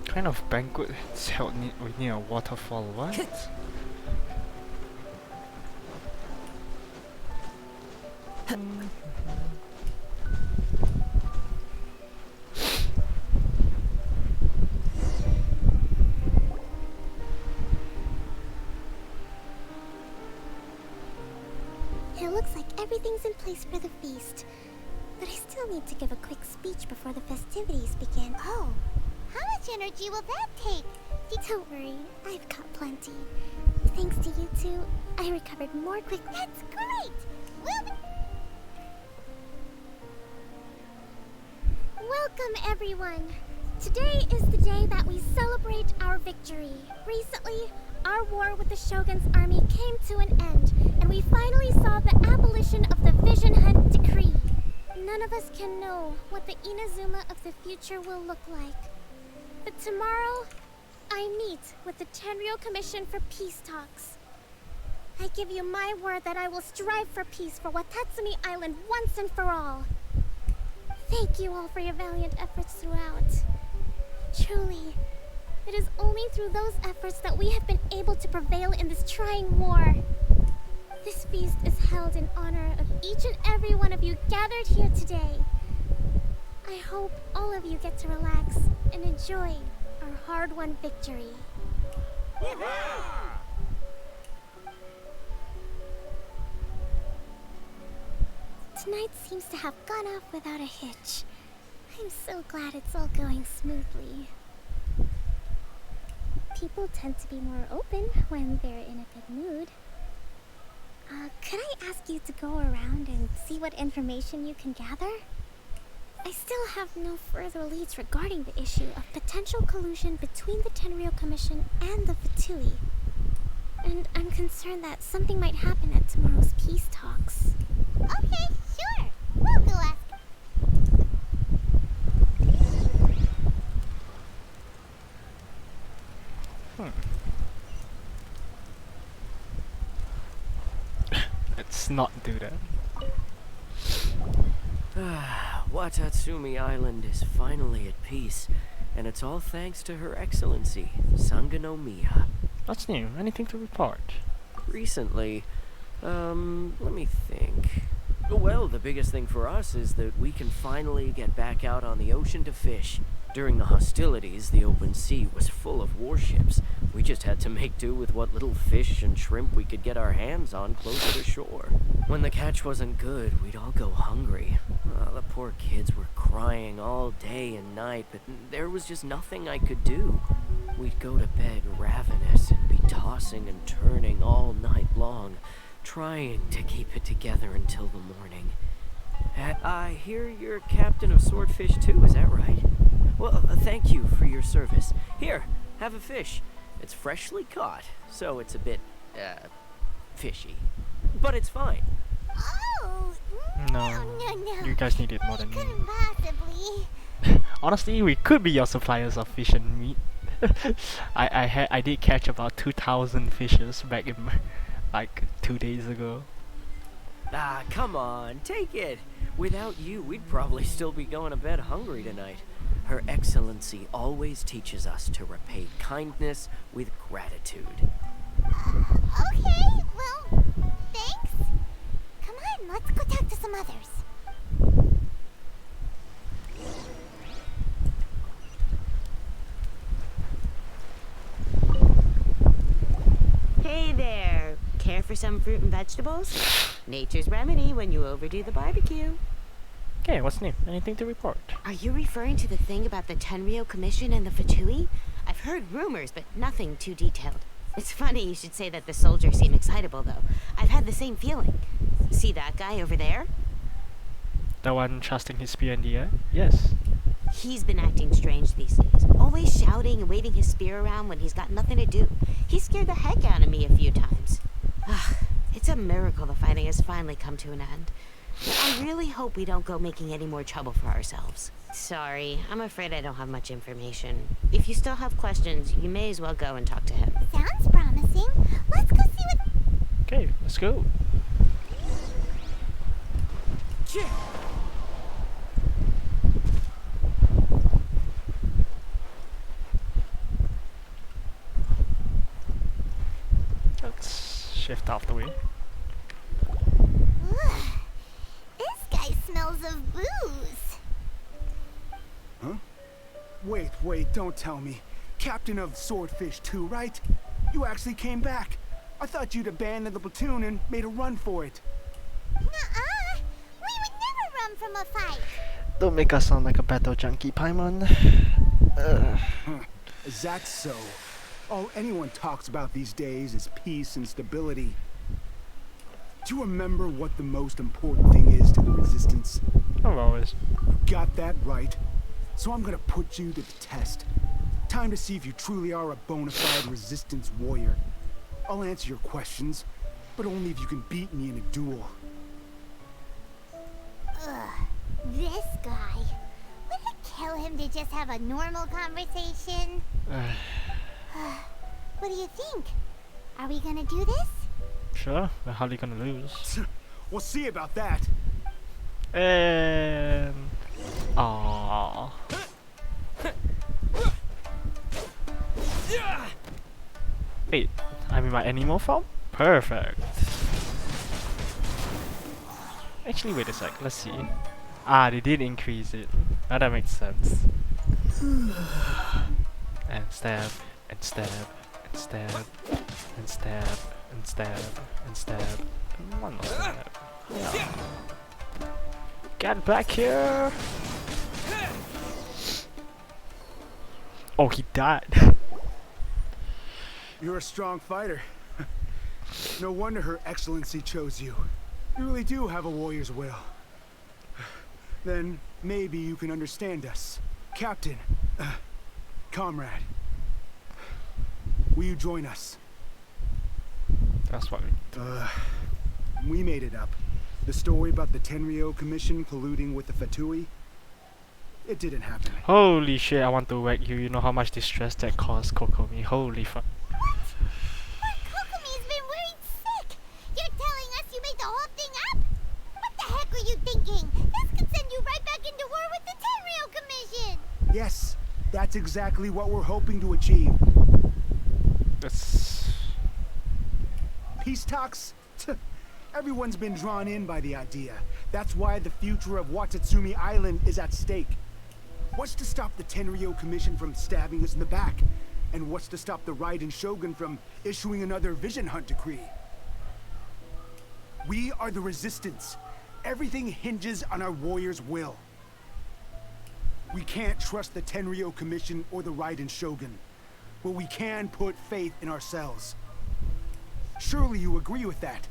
Speaker 1: Kind of banquet is held near a waterfall. What?
Speaker 11: It looks like everything's in place for the feast. But I still need to give a quick speech before the festivities begin.
Speaker 3: Oh, how much energy will that take?
Speaker 11: Don't worry, I've got plenty. Thanks to you two, I recovered more quickly.
Speaker 3: That's great!
Speaker 11: Welcome, everyone! Today is the day that we celebrate our victory. Recently, our war with the Shogun's army came to an end, and we finally saw the abolition of the Vision Hunt Decree. None of us can know what the Inazuma of the future will look like. But tomorrow, I meet with the Tenryo Commission for Peace Talks. I give you my word that I will strive for peace for Watatsumi Island once and for all. Thank you all for your valiant efforts throughout. Truly, it is only through those efforts that we have been able to prevail in this trying war. This feast is held in honor of each and every one of you gathered here today. I hope all of you get to relax and enjoy our hard-won victory. Tonight seems to have gone off without a hitch. I'm so glad it's all going smoothly. People tend to be more open when they're in a good mood. Could I ask you to go around and see what information you can gather? I still have no further leads regarding the issue of potential collusion between the Tenryou Commission and the Fatui. And I'm concerned that something might happen at tomorrow's peace talks.
Speaker 3: Okay, sure. We'll go ask.
Speaker 1: Let's not do that.
Speaker 2: Watatsumi Island is finally at peace, and it's all thanks to Her Excellency, Sangonomiya.
Speaker 1: What's new? Anything to report?
Speaker 2: Recently, let me think. Well, the biggest thing for us is that we can finally get back out on the ocean to fish. During the hostilities, the open sea was full of warships. We just had to make do with what little fish and shrimp we could get our hands on closer to shore. When the catch wasn't good, we'd all go hungry. The poor kids were crying all day and night, but there was just nothing I could do. We'd go to bed ravenous and be tossing and turning all night long, trying to keep it together until the morning. I hear you're captain of Swordfish too, is that right? Well, thank you for your service. Here, have a fish. It's freshly caught, so it's a bit, fishy. But it's fine.
Speaker 3: Oh!
Speaker 1: No.
Speaker 3: No.
Speaker 1: You guys need it more than me.
Speaker 3: Couldn't possibly.
Speaker 1: Honestly, we could be your suppliers of fish and meat. I did catch about 2,000 fishes back in like 2 days ago.
Speaker 2: Ah, come on, take it. Without you, we'd probably still be going to bed hungry tonight. Her Excellency always teaches us to repay kindness with gratitude.
Speaker 3: Okay, well, thanks. Come on, let's go talk to some others.
Speaker 13: Hey there. Care for some fruit and vegetables? Nature's remedy when you overdo the barbecue.
Speaker 1: Okay, what's new? Anything to report?
Speaker 13: Are you referring to the thing about the Tenryou Commission and the Fatui? I've heard rumors, but nothing too detailed. It's funny you should say that the soldiers seem excitable, though. I've had the same feeling. See that guy over there?
Speaker 1: The one trusting his spear in the air? Yes.
Speaker 13: He's been acting strange these days. Always shouting and waving his spear around when he's got nothing to do. He scared the heck out of me a few times. It's a miracle the fighting has finally come to an end. I really hope we don't go making any more trouble for ourselves. Sorry, I'm afraid I don't have much information. If you still have questions, you may as well go and talk to him.
Speaker 3: Sounds promising. Let's go see what...
Speaker 1: Okay, let's go. Let's shift out the way.
Speaker 3: This guy smells of booze.
Speaker 19: Huh? Wait, don't tell me. Captain of Swordfish 2, right? You actually came back. I thought you'd abandoned the platoon and made a run for it.
Speaker 3: Nuh-uh. We would never run from a fight.
Speaker 1: Don't make us sound like a battle junkie, Paimon.
Speaker 19: Is that so? All anyone talks about these days is peace and stability. Do you remember what the most important thing is to the Resistance?
Speaker 1: Oh, always.
Speaker 19: Got that right. So I'm gonna put you to the test. Time to see if you truly are a bona fide Resistance warrior. I'll answer your questions, but only if you can beat me in a duel.
Speaker 3: This guy. Would it kill him to just have a normal conversation? What do you think? Are we gonna do this?
Speaker 1: Sure, we're hardly gonna lose.
Speaker 19: We'll see about that.
Speaker 1: And... Aww. Wait, I'm in my animal form? Perfect. Actually, wait a sec, let's see. Ah, they did increase it. Now that makes sense. And stab, and stab, and stab, and stab, and stab, and stab, and one more stab. Yeah. Get back here! Oh, he died.
Speaker 19: You're a strong fighter. No wonder Her Excellency chose you. You really do have a warrior's will. Then maybe you can understand us. Captain, comrade, will you join us?
Speaker 1: That's what
Speaker 19: we made it up. The story about the Tenryo Commission colluding with the Fatui, it didn't happen.
Speaker 1: Holy shit, I want to whack you. You know how much distress that caused Kokomi. Holy fuck.
Speaker 3: Kokomi's been worried sick. You're telling us you made the whole thing up? What the heck were you thinking? This could send you right back into war with the Tenryo Commission.
Speaker 19: Yes, that's exactly what we're hoping to achieve.
Speaker 1: That's...
Speaker 19: Peace talks? Everyone's been drawn in by the idea. That's why the future of Watatsumi Island is at stake. What's to stop the Tenryo Commission from stabbing us in the back? And what's to stop the Raiden Shogun from issuing another Vision Hunt decree? We are the Resistance. Everything hinges on our warrior's will. We can't trust the Tenryo Commission or the Raiden Shogun, but we can put faith in ourselves. Surely you agree with that?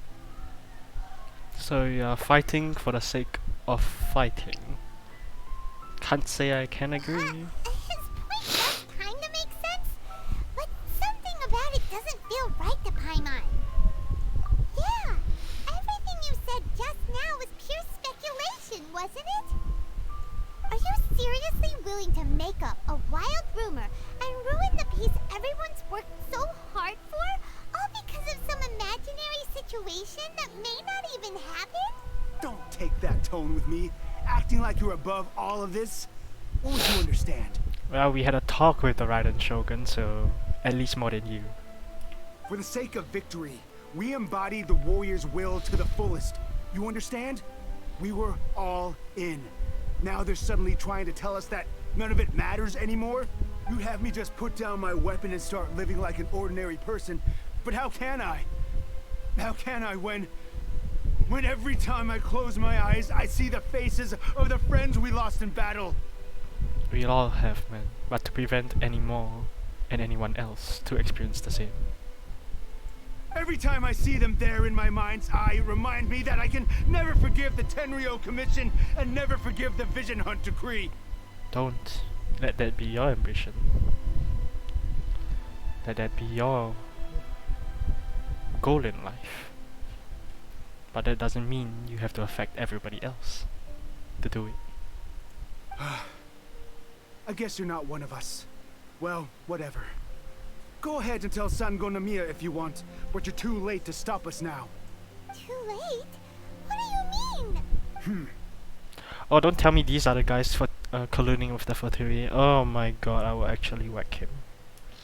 Speaker 1: So you're fighting for the sake of fighting. Can't say I can agree.
Speaker 3: His point does kinda make sense, but something about it doesn't feel right to Paimon. Yeah, everything you said just now was pure speculation, wasn't it? Are you seriously willing to make up a wild rumor and ruin the peace everyone's worked so hard for, all because of some imaginary situation that may not even happen?
Speaker 19: Don't take that tone with me, acting like you're above all of this. What would you understand?
Speaker 1: Well, we had a talk with the Raiden Shogun, so at least more than you.
Speaker 19: For the sake of victory, we embodied the warrior's will to the fullest. You understand? We were all in. Now they're suddenly trying to tell us that none of it matters anymore? You'd have me just put down my weapon and start living like an ordinary person, but how can I? How can I when every time I close my eyes, I see the faces of the friends we lost in battle?
Speaker 1: We all have, man. But to prevent any more and anyone else to experience the same.
Speaker 19: Every time I see them there in my mind's eye, it reminds me that I can never forgive the Tenryo Commission and never forgive the Vision Hunt decree.
Speaker 1: Don't let that be your ambition. Let that be your goal in life. But that doesn't mean you have to affect everybody else to do it.
Speaker 19: I guess you're not one of us. Well, whatever. Go ahead and tell Sango Namiya if you want, but you're too late to stop us now.
Speaker 3: Too late? What do you mean?
Speaker 1: Oh, don't tell me these are the guys for colluding with the Fatui. Oh my god, I will actually whack him.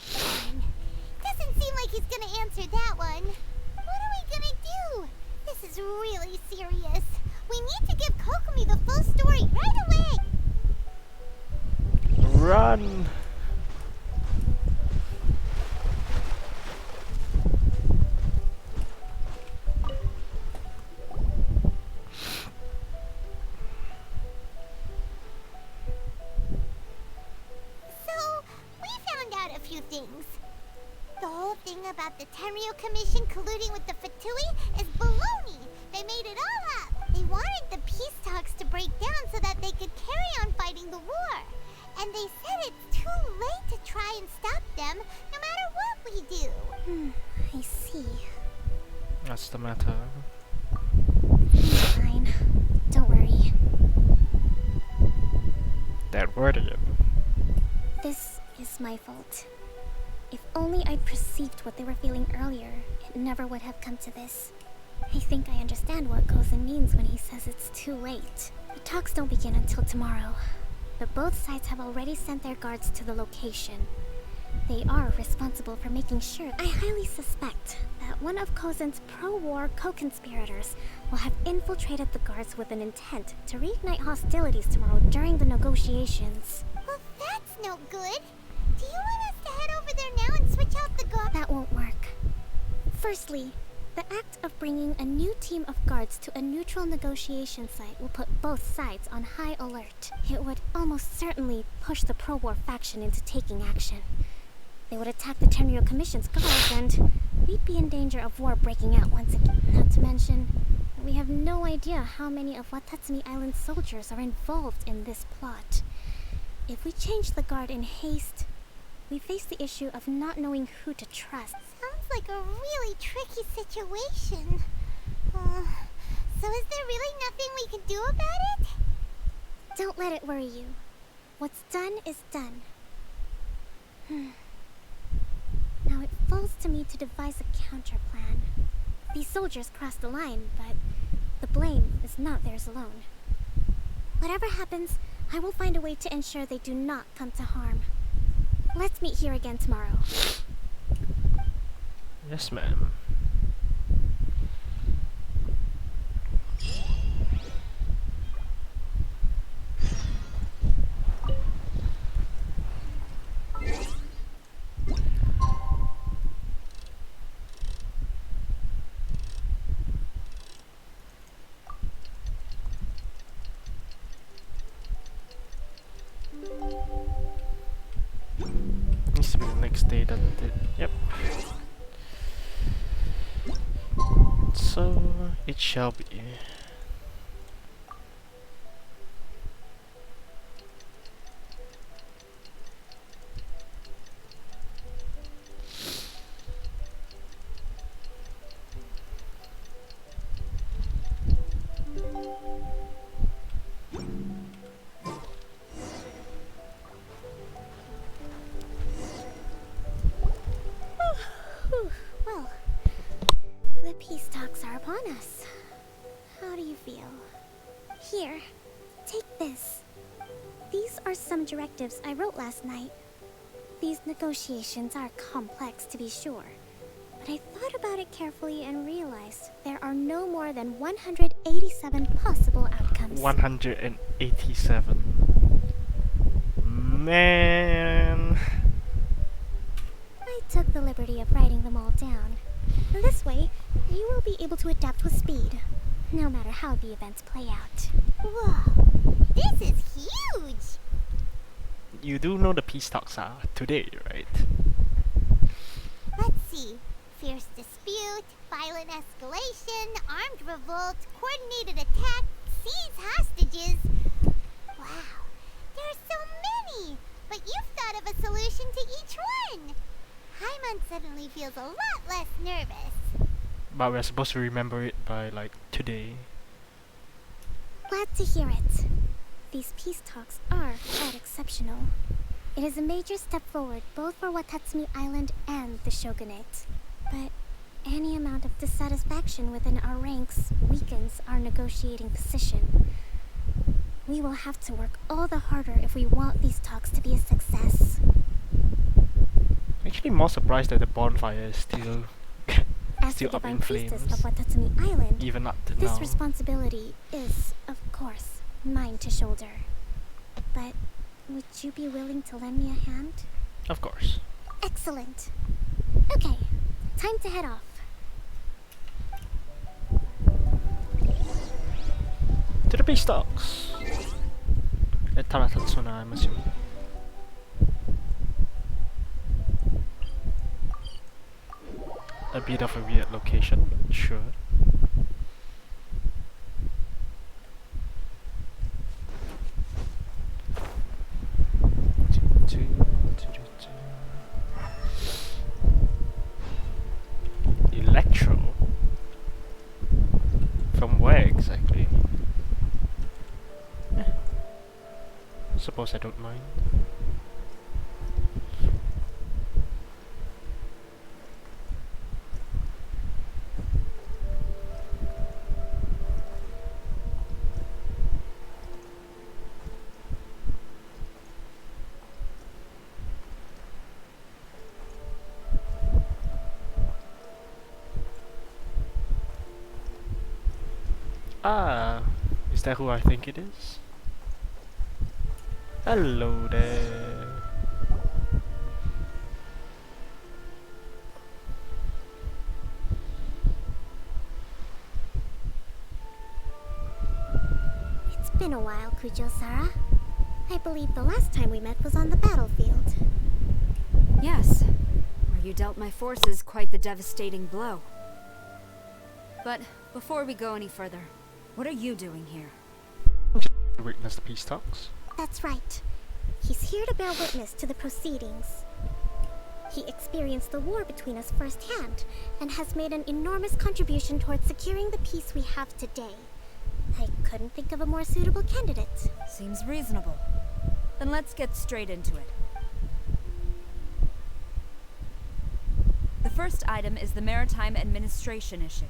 Speaker 3: Doesn't seem like he's gonna answer that one. What are we gonna do? This is really serious. We need to give Kokomi the full story right away.
Speaker 1: Run!
Speaker 3: Things. The whole thing about the Tenryo Commission colluding with the Fatui is baloney. They made it all up. They wanted the peace talks to break down so that they could carry on fighting the war. And they said it's too late to try and stop them, no matter what we do.
Speaker 11: I see.
Speaker 1: That's the matter.
Speaker 11: Fine. Don't worry.
Speaker 1: That word again.
Speaker 11: This is my fault. If only I'd perceived what they were feeling earlier, it never would have come to this. I think I understand what Kozen means when he says it's too late. The talks don't begin until tomorrow, but both sides have already sent their guards to the location. They are responsible for making sure. I highly suspect that one of Kozen's pro-war co-conspirators will have infiltrated the guards with an intent to reignite hostilities tomorrow during the negotiations.
Speaker 3: Well, that's no good. Do you want us to head over there now and switch out the guard?
Speaker 11: That won't work. Firstly, The act of bringing a new team of guards to a neutral negotiation site will put both sides on high alert. It would almost certainly push the pro-war faction into taking action. They would attack the Tenryo Commission's guards, and we'd be in danger of war breaking out once again. Not to mention, we have no idea how many of Watatsumi Island's soldiers are involved in this plot. If we change the guard in haste, we face the issue of not knowing who to trust.
Speaker 3: Sounds like a really tricky situation. So is there really nothing we can do about it?
Speaker 11: Don't let it worry you. What's done is done. Now it falls to me to devise a counter plan. These soldiers crossed the line, but the blame is not theirs alone. Whatever happens, I will find a way to ensure they do not come to harm. Let's meet here again tomorrow.
Speaker 1: Yes, ma'am. Needs to be the next day, doesn't it? Yep. So it shall be.
Speaker 11: Well, the peace talks are upon us. How do you feel? Here, take this. These are some directives I wrote last night. These negotiations are complex, to be sure, but I thought about it carefully and realized there are no more than 187 possible outcomes.
Speaker 1: 187. Man.
Speaker 11: I took the liberty of writing them all down. This way, you will be able to adapt with speed, no matter how the events play out.
Speaker 3: Whoa, this is huge!
Speaker 1: You do know the peace talks are today, right?
Speaker 3: Let's see. Fierce dispute, violent escalation, armed revolt, coordinated attack, seize hostages. Wow, there are so many! But you've thought of a solution to each one! Hyman suddenly feels a lot less nervous.
Speaker 1: But we're supposed to remember it by like today.
Speaker 11: Glad to hear it. These peace talks are quite exceptional. It is a major step forward both for Watatsumi Island and the Shogunate. But any amount of dissatisfaction within our ranks weakens our negotiating position. We will have to work all the harder if we want these talks to be a success.
Speaker 1: Actually, more surprised that the bonfire is still
Speaker 11: As the
Speaker 1: still up in
Speaker 11: divine priestess
Speaker 1: flames.
Speaker 11: of Watatsumi Island,
Speaker 1: Even up to
Speaker 11: this
Speaker 1: now.
Speaker 11: responsibility is, of course, mine to shoulder. But would you be willing to lend me a hand?
Speaker 1: Of course.
Speaker 11: Excellent. Okay, time to head off.
Speaker 1: To the peace talks. At Taratatsuna, I'm assuming. A bit of a weird location, but sure. Electro? From where exactly? Suppose I don't mind. Ah, is that who I think it is? Hello there.
Speaker 11: been a while, Kujo-Sara. I believe the last time we met was on the battlefield.
Speaker 17: Yes, where you dealt my forces quite the devastating blow. But before we go any further, what are you doing here?
Speaker 1: Witness the peace talks.
Speaker 11: That's right. He's here to bear witness to the proceedings. He experienced the war between us firsthand, and has made an enormous contribution towards securing the peace we have today. I couldn't think of a more suitable candidate.
Speaker 17: Seems reasonable. Then let's get straight into it. The first item is the Maritime Administration issue.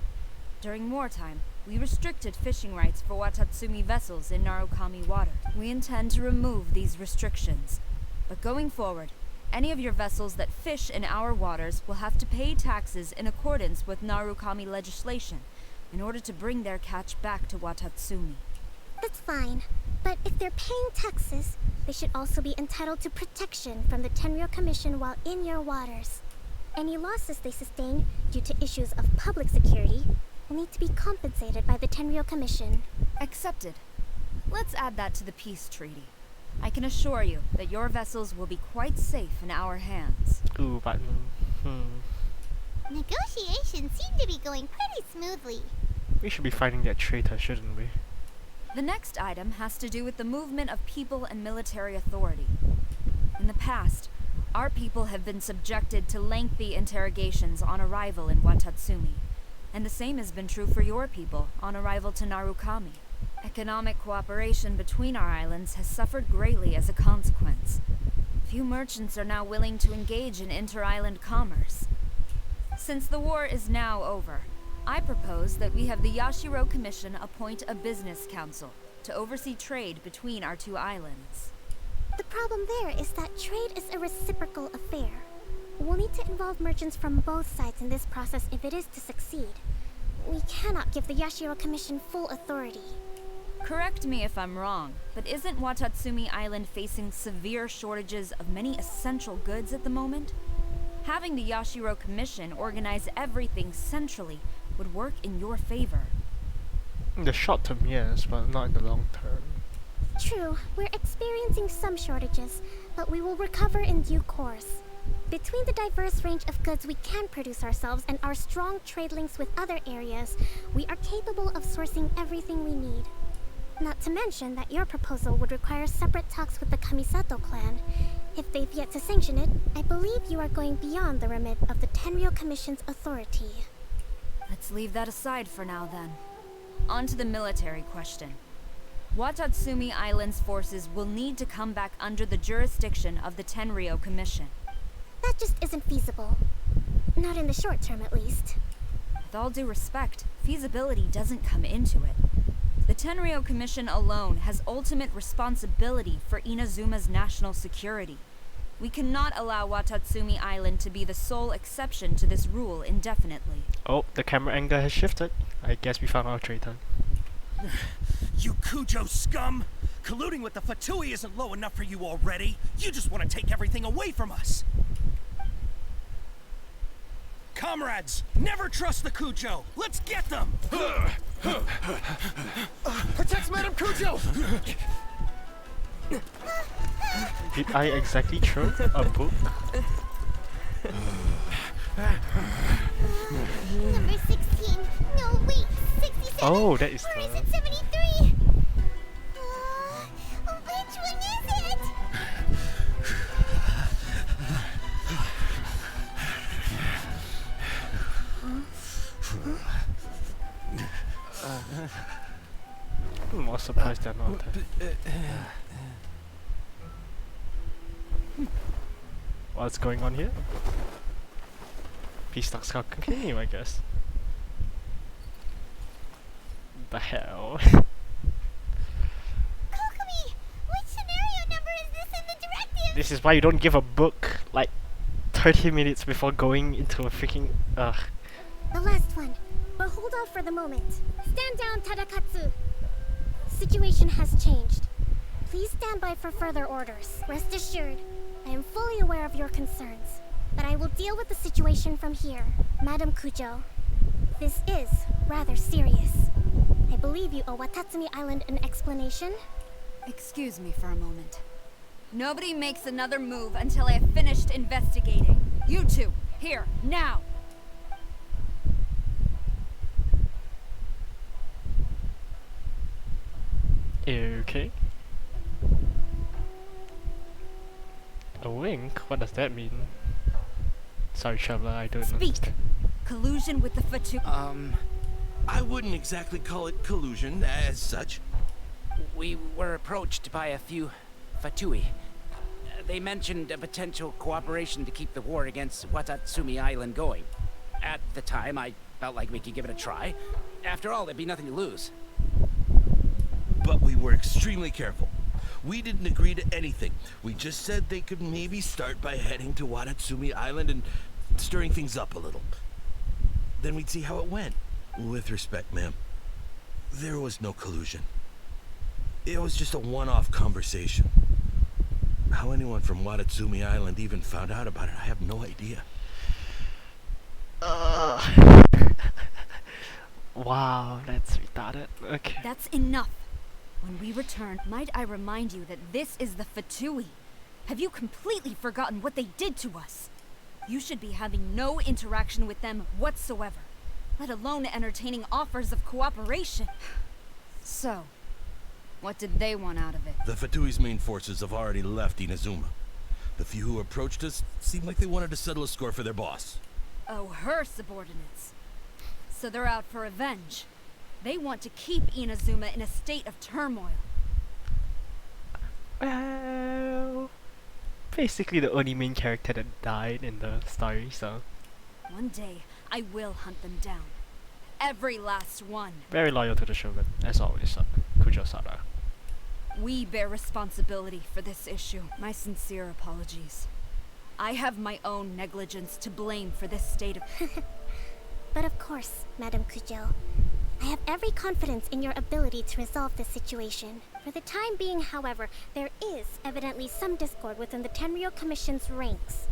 Speaker 17: During wartime, we restricted fishing rights for Watatsumi vessels in Narukami water. We intend to remove these restrictions. But going forward, any of your vessels that fish in our waters will have to pay taxes in accordance with Narukami legislation in order to bring their catch back to Watatsumi.
Speaker 11: That's fine, but if they're paying taxes, they should also be entitled to protection from the Tenryou Commission while in your waters. Any losses they sustain due to issues of public security will need to be compensated by the Tenryou Commission.
Speaker 17: Accepted. Let's add that to the peace treaty. I can assure you that your vessels will be quite safe in our hands.
Speaker 1: Ooh, but
Speaker 3: Negotiations seem to be going pretty smoothly.
Speaker 1: we should be finding that traitor, shouldn't we?
Speaker 17: The next item has to do with the movement of people and military authority. In the past, our people have been subjected to lengthy interrogations on arrival in Watatsumi, and the same has been true for your people on arrival to Narukami. Economic cooperation between our islands has suffered greatly as a consequence. Few merchants are now willing to engage in inter-island commerce. Since the war is now over, I propose that we have the Yashiro Commission appoint a business council to oversee trade between our two islands.
Speaker 11: The problem there is that trade is a reciprocal affair. We'll need to involve merchants from both sides in this process if it is to succeed. We cannot give the Yashiro Commission full authority.
Speaker 17: Correct me if I'm wrong, but isn't Watatsumi Island facing severe shortages of many essential goods at the moment? Having the Yashiro Commission organize everything centrally would work in your favor.
Speaker 1: In the short term, yes, but not in the long term.
Speaker 11: True, we're experiencing some shortages, but we will recover in due course. Between the diverse range of goods we can produce ourselves and our strong trade links with other areas, we are capable of sourcing everything we need. Not to mention that your proposal would require separate talks with the Kamisato clan. If they've yet to sanction it, I believe you are going beyond the remit of the Tenryou Commission's authority.
Speaker 17: Let's leave that aside for now then. On to the military question. Watatsumi Island's forces will need to come back under the jurisdiction of the Tenryou Commission.
Speaker 11: That just isn't feasible. Not in the short term, at least.
Speaker 17: With all due respect, feasibility doesn't come into it. The Tenryou Commission alone has ultimate responsibility for Inazuma's national security. We cannot allow Watatsumi Island to be the sole exception to this rule indefinitely.
Speaker 1: Oh, the camera angle has shifted. I guess we found our traitor.
Speaker 7: You Kujo scum! Colluding with the Fatui isn't low enough for you already. You just want to take everything away from us. Comrades, never trust the Kujo. Let's get them!
Speaker 8: Protect Madame Kujo!
Speaker 1: Did I exactly throw a book?
Speaker 3: Number 16. No, wait. 67.
Speaker 1: Oh, that is
Speaker 3: Or is
Speaker 1: the...
Speaker 3: it 73? Which one is it?
Speaker 1: I'm more surprised they're not there. What's going on here? Peace talks can continue, I guess. The hell?
Speaker 3: Kokomi! Which scenario number is this in the directive?
Speaker 1: This is why you don't give a book like 30 minutes before going into a freaking... Ugh.
Speaker 11: The last one. But hold off for the moment. Stand down, Tadakatsu. Situation has changed. Please stand by for further orders. Rest assured, I am fully aware of your concerns, but I will deal with the situation from here. Madam Kujo, this is rather serious. I believe you owe Watatsumi Island an explanation.
Speaker 20: Excuse me for a moment. Nobody makes another move until I have finished investigating. You two, here, now!
Speaker 1: Okay. A wink? What does that mean? Sorry, Traveler, I don't understand.
Speaker 20: Collusion with the Fatu-
Speaker 12: I wouldn't exactly call it collusion as such.
Speaker 21: We were approached by a few Fatui. They mentioned a potential cooperation to keep the war against Watatsumi Island going. At the time, I felt like we could give it a try. After all, there'd be nothing to lose.
Speaker 12: But we were extremely careful. We didn't agree to anything. We just said they could maybe start by heading to Watatsumi Island and stirring things up a little. Then we'd see how it went. With respect, ma'am, there was no collusion. It was just a one-off conversation. How anyone from Watatsumi Island even found out about it, I have no idea.
Speaker 1: Wow, that's retarded. Okay.
Speaker 20: That's enough. When we return, might I remind you that this is the Fatui? Have you completely forgotten what they did to us? You should be having no interaction with them whatsoever, let alone entertaining offers of cooperation. So, what did they want out of it?
Speaker 12: The Fatui's main forces have already left Inazuma. The few who approached us seemed like they wanted to settle a score for their boss.
Speaker 20: Oh, her subordinates. So they're out for revenge. They want to keep Inazuma in a state of turmoil.
Speaker 1: Well, basically the only main character that died in the story, so
Speaker 20: One day, I will hunt them down. Every last one.
Speaker 1: very loyal to the Shogun, as always, Kujo-Sara.
Speaker 20: We bear responsibility for this issue. My sincere apologies. I have my own negligence to blame for this state of...
Speaker 11: But of course, Madam Kujo. I have every confidence in your ability to resolve this situation. For the time being, however, there is evidently some discord within the Tenryo Commission's ranks.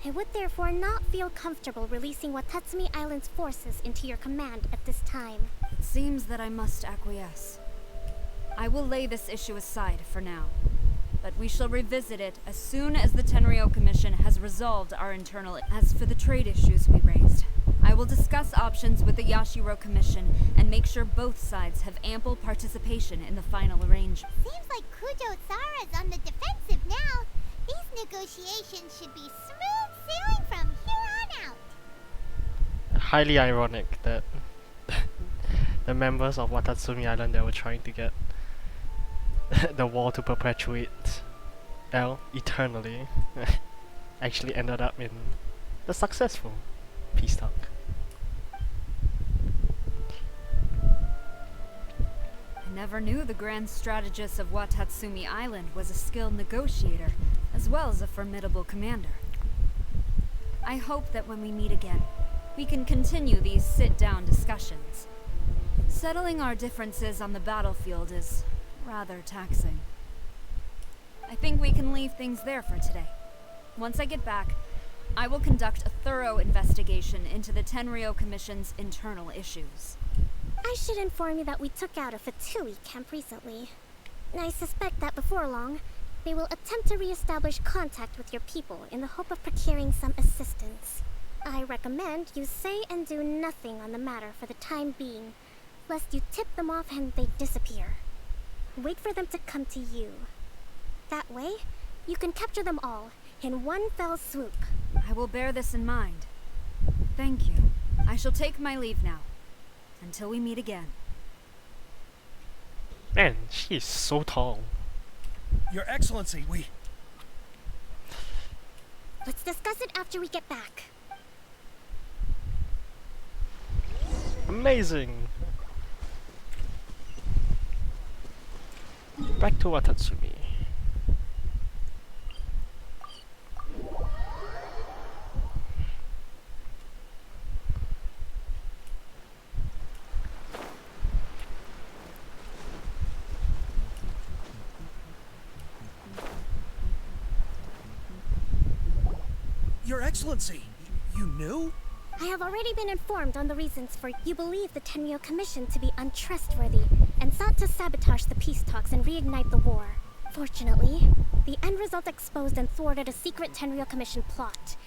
Speaker 11: I would therefore not feel comfortable releasing Watatsumi Island's forces into your command at this time.
Speaker 20: It seems that I must acquiesce. I will lay this issue aside for now, but we shall revisit it as soon as the Tenryo Commission has resolved our internal... As for the trade issues we raised, I will discuss options with the Yashiro Commission and make sure both sides have ample participation in the final arrangement.
Speaker 3: Seems like Kujo-Sara's on the defensive now. These negotiations should be smooth sailing from here on out.
Speaker 1: Highly ironic that the members of Watatsumi Island that were trying to get the war to perpetuate eternally actually ended up in the successful peace talk.
Speaker 20: I never knew the grand strategist of Watatsumi Island was a skilled negotiator, as well as a formidable commander. I hope that when we meet again, we can continue these sit-down discussions. Settling our differences on the battlefield is rather taxing. I think we can leave things there for today. Once I get back, I will conduct a thorough investigation into the Tenryo Commission's internal issues.
Speaker 11: I should inform you that we took out a Fatui camp recently. I suspect that before long, they will attempt to re-establish contact with your people in the hope of procuring some assistance. I recommend you say and do nothing on the matter for the time being, lest you tip them off and they disappear. Wait for them to come to you. That way, you can capture them all in one fell swoop.
Speaker 20: I will bear this in mind. Thank you. I shall take my leave now. Until we meet again.
Speaker 1: Man, she is so tall.
Speaker 8: Your Excellency, we...
Speaker 11: Let's discuss it after we get back.
Speaker 1: Amazing! Back to Watatsumi.
Speaker 8: Your Excellency, you knew?
Speaker 11: I have already been informed on the reasons for you believe the Tenryo Commission to be untrustworthy and sought to sabotage the peace talks and reignite the war. Fortunately, the end result exposed and thwarted a secret Tenryo Commission plot.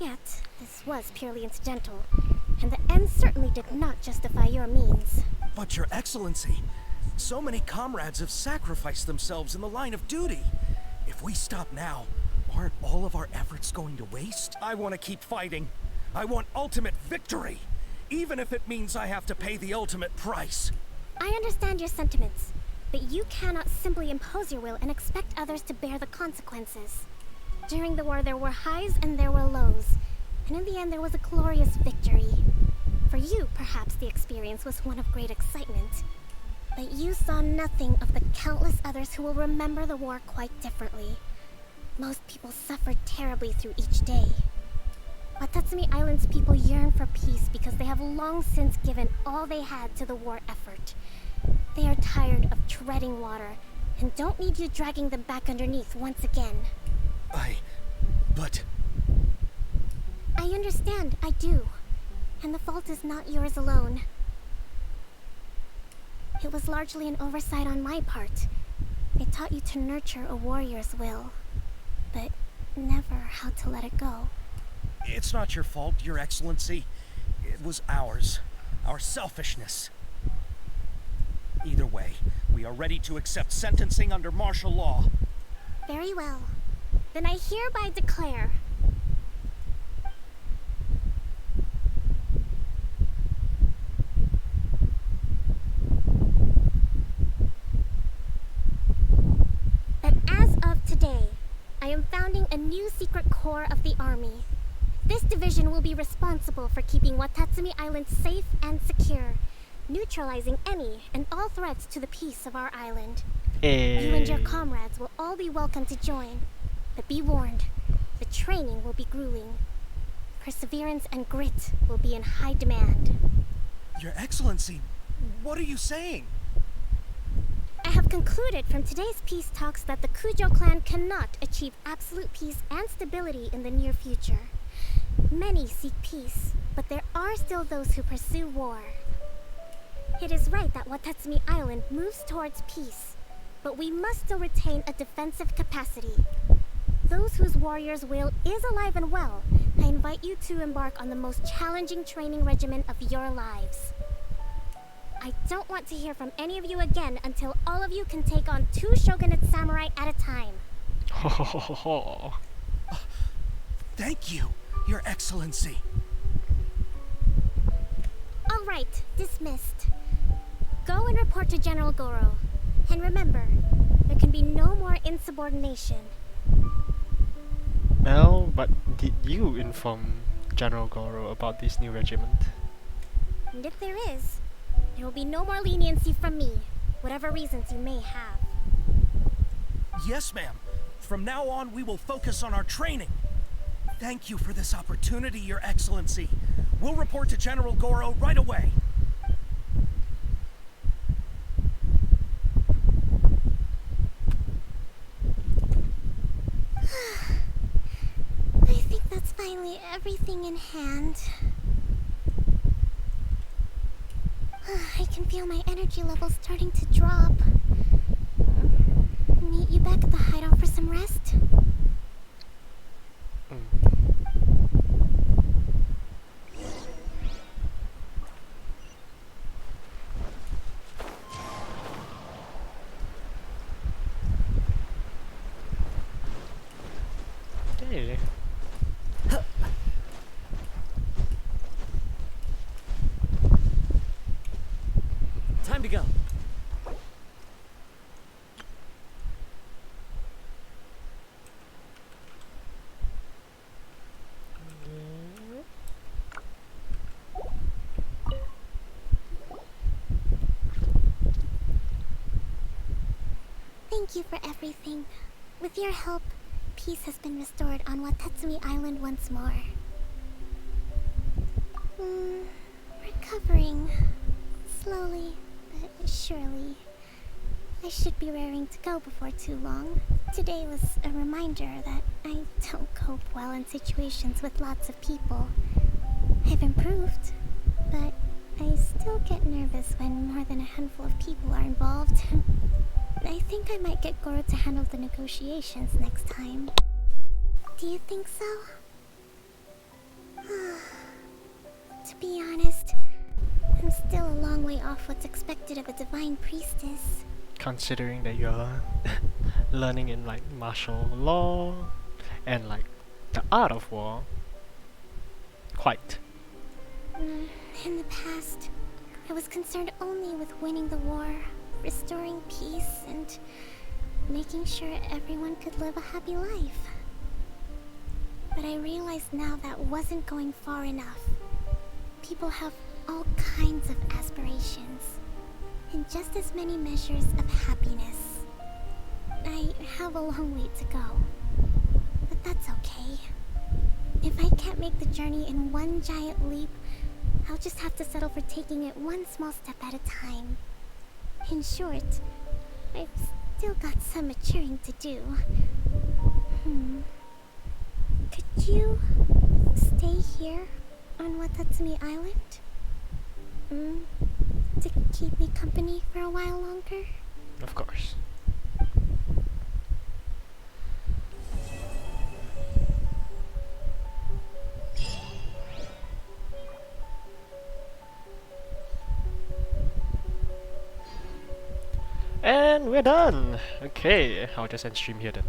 Speaker 11: Yet, this was purely incidental, and the end certainly did not justify your means.
Speaker 7: But Your Excellency, so many comrades have sacrificed themselves in the line of duty. If we stop now, aren't all of our efforts going to waste? I want to keep fighting. I want ultimate victory, even if it means I have to pay the ultimate price.
Speaker 11: I understand your sentiments, but you cannot simply impose your will and expect others to bear the consequences. During the war, there were highs and there were lows, and in the end, there was a glorious victory. For you, perhaps the experience was one of great excitement, but you saw nothing of the countless others who will remember the war quite differently. Most people suffered terribly through each day. Watatsumi Island's people yearn for peace because they have long since given all they had to the war effort. They are tired of treading water and don't need you dragging them back underneath once again.
Speaker 7: But...
Speaker 11: I understand, I do. And the fault is not yours alone. It was largely an oversight on my part. I taught you to nurture a warrior's will, but never how to let it go.
Speaker 7: It's not your fault, Your Excellency. It was ours. Our selfishness. Either way, we are ready to accept sentencing under martial law.
Speaker 11: Very well. Then I hereby declare... that as of today, I am founding a new secret corps of the army. This division will be responsible for keeping Watatsumi Island safe and secure, neutralizing any and all threats to the peace of our island. You and your comrades will all be welcome to join, but be warned, the training will be grueling. Perseverance and grit will be in high demand.
Speaker 7: Your Excellency, what are you saying?
Speaker 11: I have concluded from today's peace talks that the Kujo clan cannot achieve absolute peace and stability in the near future. Many seek peace, but there are still those who pursue war. It is right that Watatsumi Island moves towards peace, but we must still retain a defensive capacity. Those whose warrior's will is alive and well, I invite you to embark on the most challenging training regimen of your lives. I don't want to hear from any of you again until all of you can take on 2 shogunate samurai at a time.
Speaker 7: Thank you, Your Excellency.
Speaker 11: All right, dismissed. Go and report to General Goro. And remember, there can be no more insubordination.
Speaker 1: Well, but did you inform General Goro about this new regiment?
Speaker 11: And if there is, there will be no more leniency from me, whatever reasons you may have.
Speaker 7: Yes, ma'am. From now on, we will focus on our training. Thank you for this opportunity, Your Excellency. We'll report to General Goro right away.
Speaker 11: I think that's finally everything in hand. I can feel my energy levels starting to drop. Meet you back at the hideout for some rest?
Speaker 1: Hey.
Speaker 2: Time to go.
Speaker 11: Thank you for everything. With your help, peace has been restored on Watatsumi Island once more. Recovering. Slowly, but surely. I should be raring to go before too long. Today was a reminder that I don't cope well in situations with lots of people. I've improved, but I still get nervous when more than a handful of people are involved. I think I might get Goro to handle the negotiations next time. Do you think so? To be honest, I'm still a long way off what's expected of a divine priestess.
Speaker 1: Considering that you're learning in like martial law and like the art of war. Quite.
Speaker 11: In the past, I was concerned only with winning the war, restoring peace, and making sure everyone could live a happy life. But I realized now that wasn't going far enough. People have all kinds of aspirations, and just as many measures of happiness. I have a long way to go, but that's okay. If I can't make the journey in one giant leap, I'll just have to settle for taking it one small step at a time. In short, I've still got some maturing to do. Could you stay here on Watatsumi Island? To keep me company for a while longer?
Speaker 1: Of course. And we're done! Okay, I'll just end stream here then.